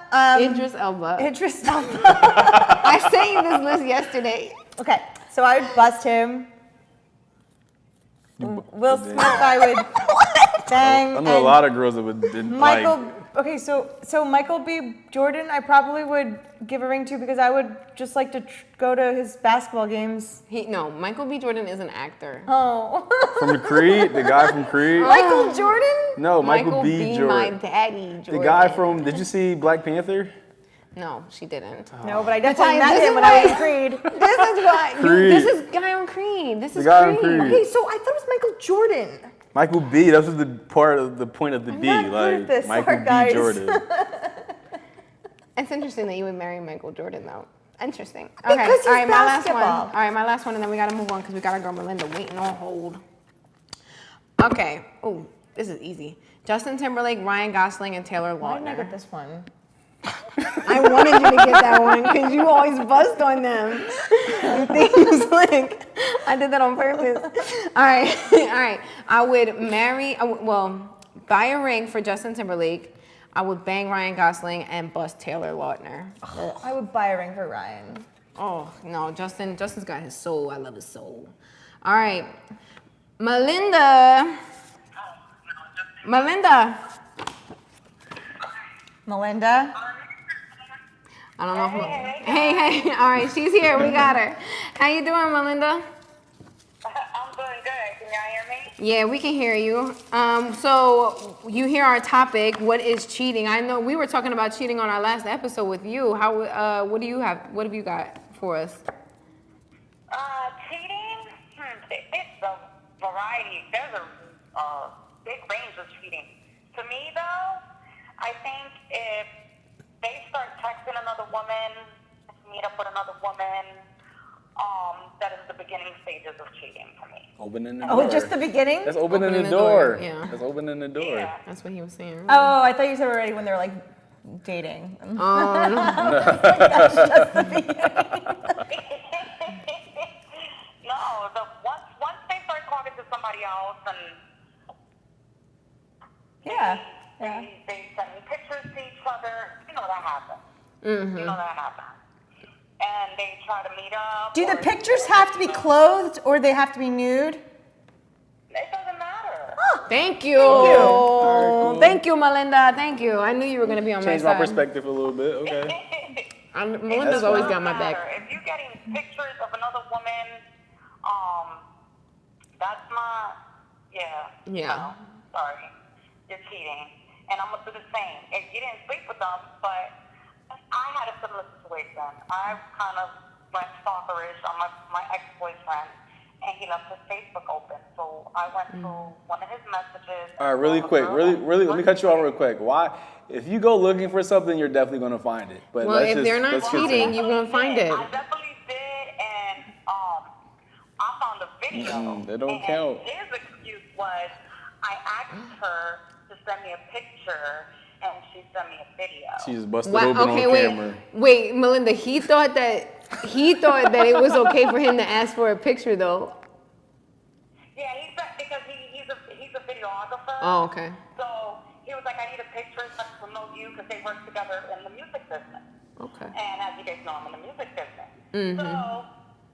Idris Elba. Idris Elba. I sent you this list yesterday. Okay, so I would bust him. Will Smith, I would bang. I know a and lot of girls that would didn't Michael. like. Okay, so Michael B. Jordan, I probably would give a ring to because I would just like to go to his basketball games. No, Michael B. Jordan is an actor. Oh, From the Creed, the guy from Creed. Michael Jordan? No, Michael B. my Jordan. daddy Jordan. The guy from. Did you see Black Panther? No, she didn't. No, but I definitely Natalia, met this him is when I was why- in Creed. This is why. Creed. This is guy on Creed. This is guy on Creed. Creed. Okay, so I thought it was Michael Jordan. Michael B. That was the part of the point of the B. not good Like at this. Michael Sorry, B. guys. Jordan. It's interesting that you would marry Michael Jordan, though. Interesting. Because he's all right, my last one. basketball. All right, my last one, and then we gotta move on because we got our girl Melinda waiting on hold. Okay. Oh, this is easy. Justin Timberlake, Ryan Gosling, and Taylor Why didn't I Lautner. get this one? I wanted you to get that one because you always bust on them. You think you slick. I did that on purpose. All right, all right. I would buy a ring for Justin Timberlake. I would bang Ryan Gosling and bust Taylor Lautner. I would buy a ring for Ryan. Oh no, Justin's got his soul. I love his soul. All right, Melinda. Melinda? I don't know if hey. All right, she's here. We got her. How you doing, Melinda? I'm doing good. Can y'all hear me? Yeah, we can hear you. So you hear our topic. What is cheating? I know we were talking about cheating on our last episode with you. How? What do you have? What have you got for us? Cheating? It's a variety. There's a big range of cheating. To me, though, I think if they start texting another woman, meet up with another woman, that is the beginning stages of cheating for me. Opening the door. Oh, just the beginning? That's opening the door, door. yeah. That's opening the door. Yeah. That's what he was saying. Oh, I thought you said already when they're like dating. Oh, That's just the beginning. No, once they start talking to somebody else and Yeah. they send pictures to each other, you know that happens. Mm-hmm. You know that happens. And they try to meet up. Do the or- pictures have to be clothed or they have to be nude? It doesn't matter. thank you. cool. Thank you, Melinda. Thank you. I knew you were gonna be on Change my my side. perspective a little bit. Okay. Melinda's That's always fine. got my Doesn't back. matter. If you're getting pictures of another woman, that's not, Yeah. no, sorry, you're cheating. And I'm gonna do the same. If you didn't sleep with them, but I had a similar situation. I kind of went stalkerish on my ex-boyfriend, and he left his Facebook open. So I went to one of his messages. All right, really quick, really, let me cut you off real quick. Why? If you go looking for something, you're definitely gonna find it. But Well, let's if just, they're not let's cheating, continue. you won't find it. I definitely did, and I found a video. That don't and count. His excuse was, I asked her to send me a picture, and she sent me a video. She just busted Wow, open okay, on wait, camera. wait, Melinda. He thought that it was okay for him to ask for a picture, though. Yeah, he said because he's a videographer. Oh, okay. So he was like, I need a picture so I can promote you because they work together in the music business. Okay. And as you guys know, I'm in the music business. Mm-hmm. So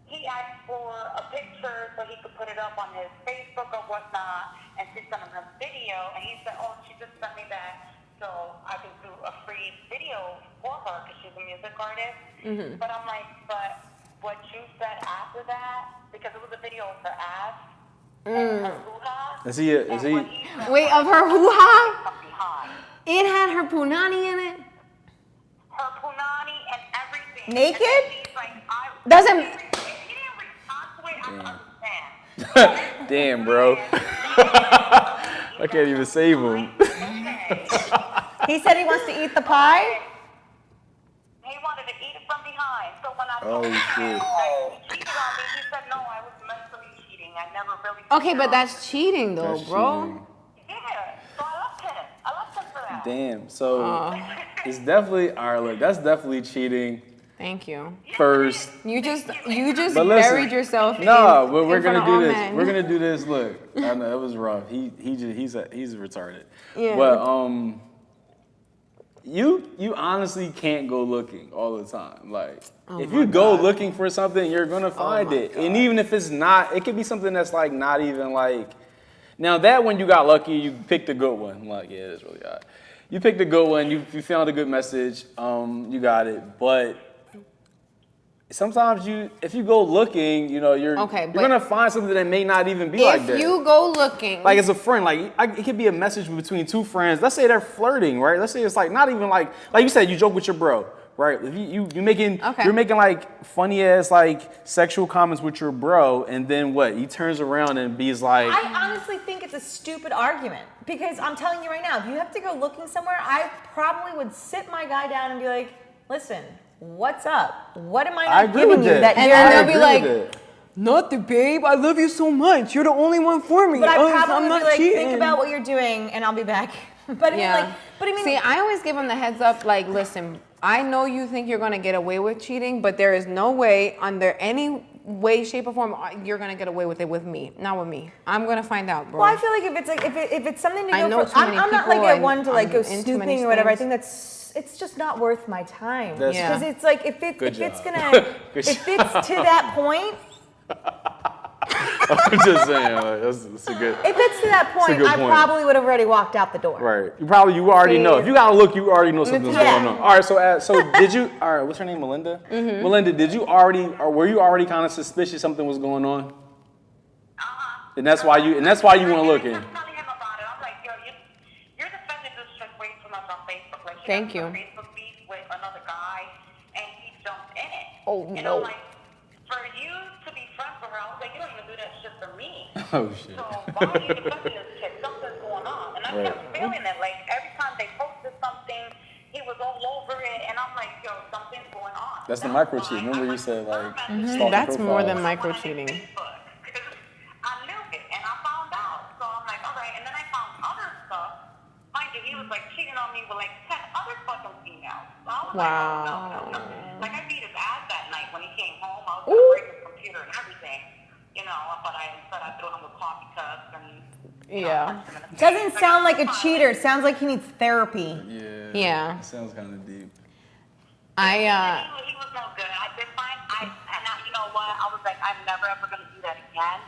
he asked for a picture so he could put it up on his Facebook or whatnot, and she sent him a video, and he said, oh, she just sent me that so I can do a free video for her because she's a music artist. Mm-hmm. But I'm like, but what you said after that, because it was a video of her ass and her hoo-ha. Is he? and what he said Wait, was of her hoo-ha? from behind. It had her punani in it. Her punani and everything. Naked? And then he's like, Doesn't- If he didn't respond to it, I understand. Damn, bro. I can't even save him. Okay. He said he wants to eat the pie? He wanted to eat it from behind. So when I Oh, told him shit. that he cheated on me, he said, no, I was mentally cheating. I never really Okay, cheated but on that's cheating, though, That's bro. cheating. you." Yeah. So I left him. I left him for that. Damn. So it's definitely all right. Look, that's definitely cheating. Thank you. First, You just But listen, buried yourself. no, in, but we're in front gonna of do all this. men. We're gonna do this. Look, I know it was rough. He's retarded. Yeah. But you honestly can't go looking all the time. Like if you go looking for something, you're gonna find my it. And even if it's not, it could be something that's like not even like. Now that one you got lucky, you picked a good one. Like yeah, that's really odd. You picked a good one. You found a good message. You got it, but. Sometimes if you go looking, you're Okay, you're but- gonna find something that may not even be like that. If you go looking, Like as a friend, it could be a message between two friends. Let's say they're flirting, right? Let's say it's like not even like you said, you joke with your bro, right? If you're making like funny ass like sexual comments with your bro, and then what? He turns around and he's like, I honestly think it's a stupid argument because I'm telling you right now, if you have to go looking somewhere, I probably would sit my guy down and be like, listen, what's up? What am I I not agree giving with you that. that And you're... then they'll I be agree like, with it. not the babe. I love you so much. You're the only one for me. But I Oh, probably I'm would not be like, cheating. think about what you're doing and I'll be back. But Yeah. I mean, See, I always give them the heads up. Like, listen, I know you think you're gonna get away with cheating, but there is no way, under any way, shape, or form, you're gonna get away with it with me. Not with me. I'm gonna find out, bro. well, I feel like if it's something to I go know for, too many I'm not like people a and one to like I'm go into too many snooping or whatever. I things. think it's just not worth my time. That's- Yeah. Because it's like if Good it's job. gonna Good if it's to that point, I'm just saying, like, that's a good. If it's to that point, good I point. probably would have already walked out the door. Right. You already know. If you gotta look, you already know something's Yeah. going on. All right. So did you? All right. What's her name? Melinda. Mm-hmm. Melinda, did you already, or were you already kind of suspicious something was going on? And that's why you want to look in. I'm telling him about it. I'm like, yo, you're defending this chick way too much on Facebook. Like, she Thank got you. a Facebook beef with another guy, and he jumped in it. Oh, and no. I'm like, for you to be friends with her, I was like, you don't even do that shit for me. Oh shit. So why are you defending this chick? Something's going on. And I kept feeling it. Like, every time they posted something, he was all over it, and I'm like, yo, something's going on. That's the micro cheat. Remember you said like stalking That's more than profiles. micro cheating. I knew it, and I found out. So I'm like, all right. And then I found other stuff. Mind you, he was like cheating on me with like 10 other fucking females. So I was like, oh, no. Like, I beat his ass that night when he came home. I was going to break his computer and everything. You know, but instead I threw him with coffee cups and. Yeah. Doesn't sound like a cheater. It sounds like he needs therapy. Yeah. It sounds kind of deep. He was no good. I did find, you know what? I was like, I'm never ever going to do that again.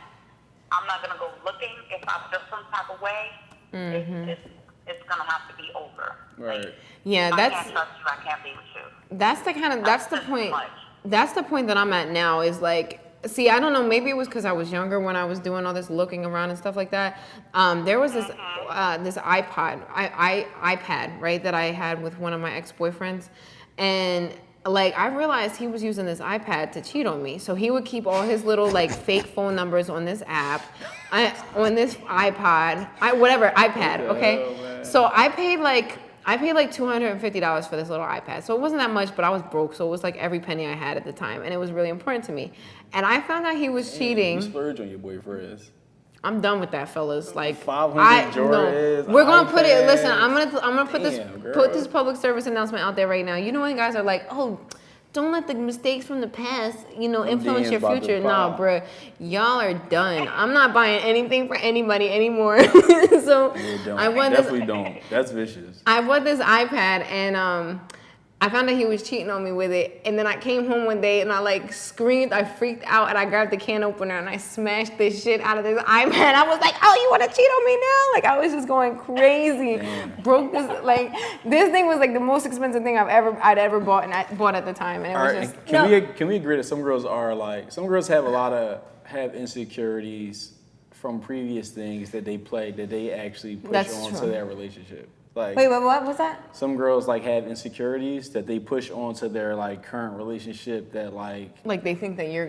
I'm not going to go looking. If I feel some type of way, it's going to have to be over. Right. Yeah, I that's can't trust you. I can't be with you. that's the point. That's the point that I'm at now is like, see, I don't know, maybe it was because I was younger when I was doing all this looking around and stuff like that. There was this this iPad, right, that I had with one of my ex-boyfriends. And like, I realized he was using this iPad to cheat on me. So he would keep all his little like fake phone numbers on this app, on this iPad, iPad, okay? So I paid like $250 for this little iPad. So it wasn't that much, but I was broke. So it was like every penny I had at the time. And it was really important to me. And I found out he was cheating. You splurge on your boyfriends. I'm done with that, fellas. Like 500 Jordans, We're gonna put it. iPads. Listen, I'm gonna put Damn, this public service announcement out there right now. You know when guys are like, oh, don't let the mistakes from the past, influence your about to future. pop. Nah, bruh, y'all are done. I'm not buying anything for anybody anymore. So I want this. Definitely don't. That's vicious. I bought this iPad and I found out he was cheating on me with it. And then I came home one day and I like screamed, I freaked out, and I grabbed the can opener and I smashed this shit out of this iPad. I was like, oh, you want to cheat on me now? Like, I was just going crazy. Broke this, like, this thing was like the most expensive thing I'd ever bought, and I bought at the time. And it was just, Can we agree that some girls have insecurities from previous things that they actually push That's onto true. their relationship? Like, Wait, what was that? some girls like have insecurities that they push onto their like current relationship that like they think that your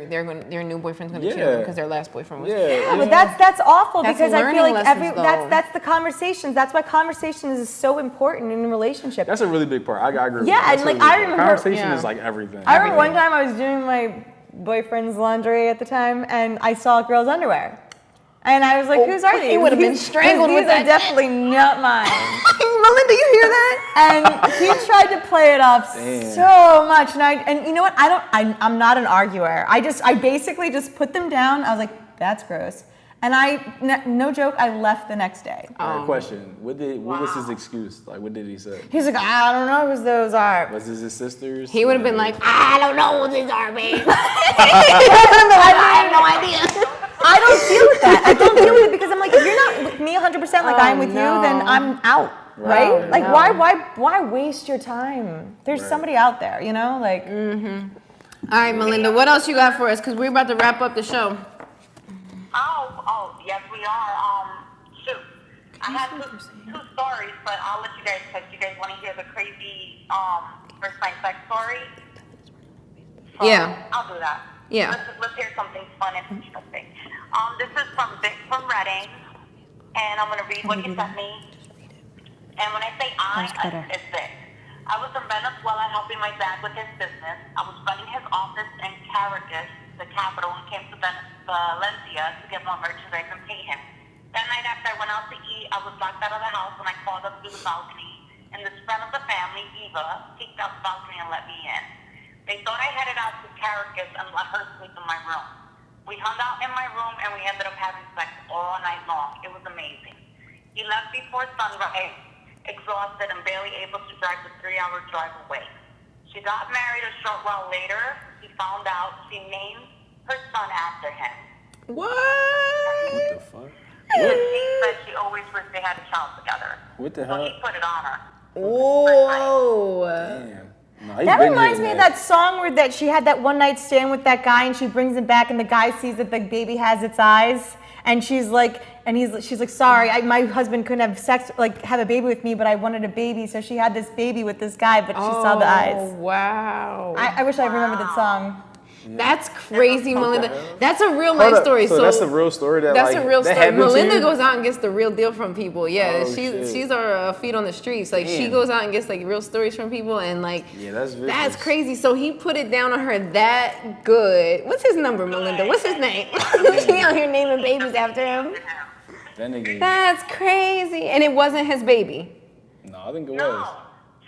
new boyfriend's gonna cheat on Yeah. them because their last boyfriend was. Yeah, but that's awful That's because I feel learning like lessons, though. that's the conversations. That's why conversations is so important in a relationship. that's a really big part. I agree with Yeah, you. That's and, a like, really I big part. remember- Conversation Yeah. is like everything. I remember one time I was doing my boyfriend's laundry at the time, and I saw a girl's underwear. And I was like, whose are these? he would've been These- strangled These with are that definitely not mine. Melinda, you hear that? And he tried to play it off so much. And you know what? I'm not an arguer. I basically just put them down. I was like, that's gross. And no joke, I left the next day. All right, question. What was his excuse? Like, what did he say? He's like, I don't know who those are. Was this his sisters? He would have been like, I don't know what these are, babe. I have no idea. I don't deal with that. I don't deal with it because I'm like, if you're not with me 100% like I'm with no. you, then I'm out, right? Oh, Like, no. why waste your time? There's somebody out there, like. All right, Melinda, what else you got for us? Because we're about to wrap up the show. Oh, yes, we are. Shoot. I have two stories, but I'll let you guys pick. You guys want to hear the crazy first time sex story? So, Yeah. I'll do that. Yeah. Let's hear something fun and interesting. This is from Vic from Reading, and I'm gonna read what he sent me. And when I say it's Vic. I was in Venezuela helping my dad with his business. I was running his office in Caracas, the capital, and came to Valencia to get more merchandise and pay him. That night after I went out to eat, I was locked out of the house and I called up through the balcony. And this friend of the family, Eva, peeked out the balcony and let me in. They thought I headed out to Caracas and let her sleep in my room. We hung out in my room and we ended up having sex all night long. It was amazing. He left before sunrise, exhausted and barely able to drive the 3-hour drive away. She got married a short while later. He found out she named her son after him. What? What the fuck? She said she always wished they had a child together. What the So hell? he put it on her. Whoa. Damn. No, he That been reminds hitting me of that song where that she had that one night stand with that guy and she brings him back and the guy sees that the baby has its eyes and she's like, she's like, sorry, my husband couldn't have sex, like have a baby with me, but I wanted a baby, so she had this baby with this guy, but she saw the eyes. Oh, wow. I wish I remembered that song. That's crazy, Melinda. hell? That's a real Hold life up. story. So that's a real story that That's like, a real that story. happened to Melinda you? goes out and gets the real deal from people. Yeah, Oh, shit. she's our feet on the streets. Like she Damn. goes out and gets like real stories from people and like Yeah, that's vicious. that's crazy. So he put it down on her that good. What's his number, Melinda? What's his name? She out here naming babies after him. That nigga. That's crazy. And it wasn't his baby. No, I think it No, was.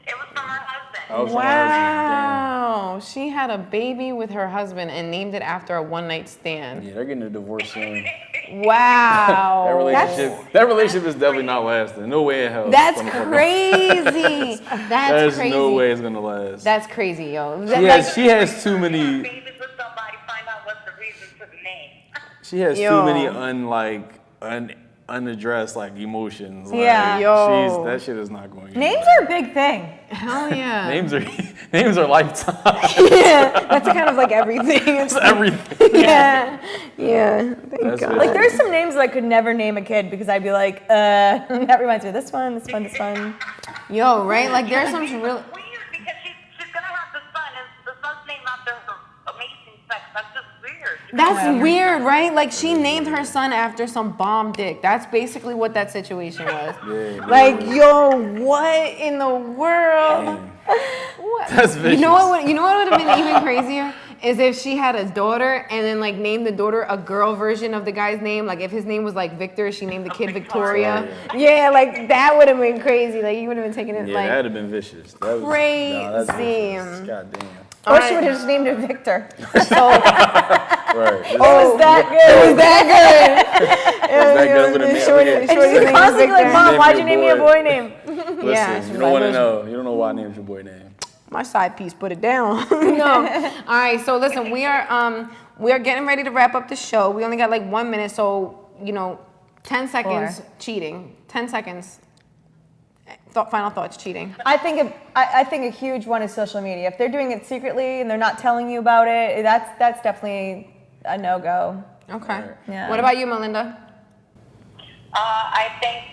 it was from her husband. I was from her husband. Wow. She had a baby with her husband and named it after a one night Damn. stand. Yeah, they're getting a divorce soon. Wow. That relationship is definitely not lasting. No way in hell. That's It's gonna- crazy. That's There's crazy. no way it's gonna last. That's crazy, yo. She has too many. Babies with somebody, find out what's the reason for the name. She has Yo. too many unaddressed like emotions. Like, Yeah. Yo. that shit is not going. Names anywhere. are a big thing. Hell yeah. names are lifetime. That's kind of like everything. It's everything. Yeah. Yeah. Thank That's God. what- Like there's some names that I could never name a kid because I'd be like, that reminds me of this one, this one, this one. Yo, right? Like there's some It's real. weird because she's gonna have the son, and the son's named after her amazing sex. That's just weird. That's weird, right? Like she named her son after some bomb dick. That's basically what that situation was. Yeah, Like, yo, what in the world? Damn. What? That's You know what? vicious. You know what would have been even crazier is if she had a daughter and then like named the daughter a girl version of the guy's name. Like if his name was like Victor, she named the kid Victoria. Yeah, like that would have been crazy. Like you would have been taking it Yeah, like. that'd have been vicious. That was, Crazy. that's vicious. God damn. Or she would have just named it Victor. Right. It was that good. It was that good. that good with a name? Shorty- Yeah. And shorty's she's name constantly was like, Victor. Mom, Name why'd your you name me a boy. boy name? Listen, Yeah, she's you don't like, want to listen. know. You don't know why I named your boy name. My side piece put it down. No. All right. So listen, we are getting ready to wrap up the show. We only got like 1 minute, so 10 seconds cheating. 10 seconds. Final thoughts cheating. I think a huge one is social media. If they're doing it secretly and they're not telling you about it, that's definitely a no-go. Okay. Yeah. What about you, Melinda? I think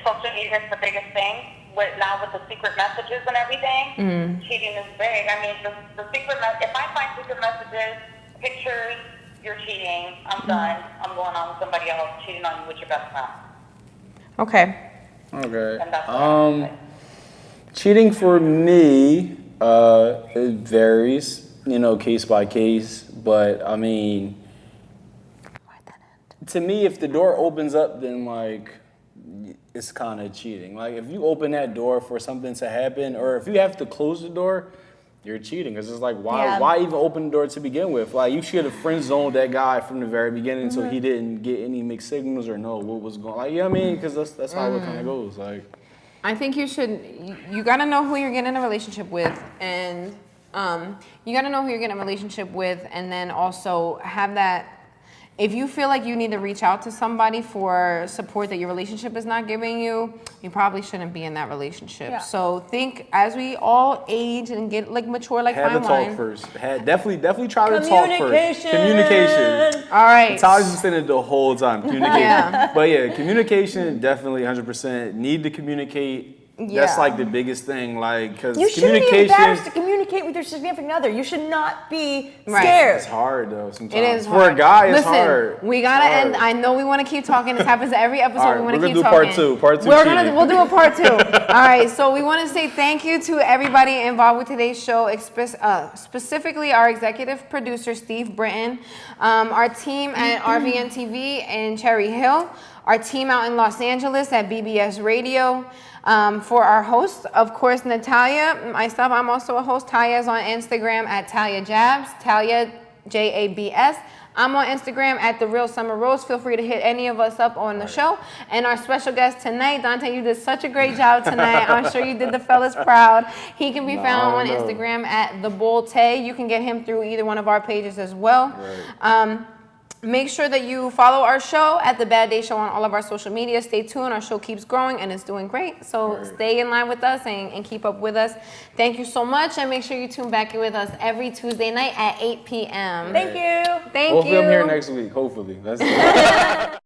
social media is the biggest thing. With the secret messages and everything, cheating is big. I mean, the secret if I find secret messages, pictures, you're cheating. I'm done. I'm going on with somebody else, cheating on you with your best friend. Okay. Okay. And that's what I would say. Cheating for me, it varies, case by case. But I mean, to me, if the door opens up, then like it's kind of cheating. Like if you open that door for something to happen, or if you have to close the door, you're cheating. Cause it's like why even open the door to begin with? Like you should have friend zoned that guy from the very beginning, so he didn't get any mixed signals or know what was going. Like you know what I mean? Because that's how it kind of goes. Like. I think you got to know who you're getting in a relationship with, and you got to know who you're getting in a relationship with, and then also have that. If you feel like you need to reach out to somebody for support that your relationship is not giving you, you probably shouldn't be in that relationship. Yeah. So think as we all age and get like mature, like Have fine the wine. talk first. Definitely try to talk first. Communication. All right. Tyler's been saying it the whole time. Communication. Yeah. But yeah, communication definitely 100%. Need to communicate. That's Yeah. like the biggest thing. Like, because You shouldn't be communication. embarrassed to communicate with your significant other. You should not be Right. scared. It's hard though. Sometimes It is for hard. a guy. It's Listen, hard. we gotta It's hard. end. I know we want to keep talking. This happens every episode. All right, we want to we're keep gonna do talking. part two. Part two cheating. We'll do a part 2. All right. So we want to say thank you to everybody involved with today's show, specifically our executive producer Steve Britton, our team at RVN TV in Cherry Hill, our team out in Los Angeles at BBS Radio. For our host, of course, Natalia. Myself, I'm also a host. Talia is on Instagram at Talia Jabs, Talia Jabs. I'm on Instagram at The Real Summer Rose. Feel free to hit any of us up on the show. And our special guest tonight, Dante, you did such a great job tonight. I'm sure you did the fellas proud. He can be found on Instagram at The Bull Tay. You can get him through either one of our pages as well. Right. Make sure that you follow our show at The Bad Day Show on all of our social media. Stay tuned. Our show keeps growing and it's doing great. So stay in line with us and keep up with us. Thank you so much. And make sure you tune back in with us every Tuesday night at 8 p.m. Thank you. Thank Hopefully you. I'm here next week. Hopefully. That's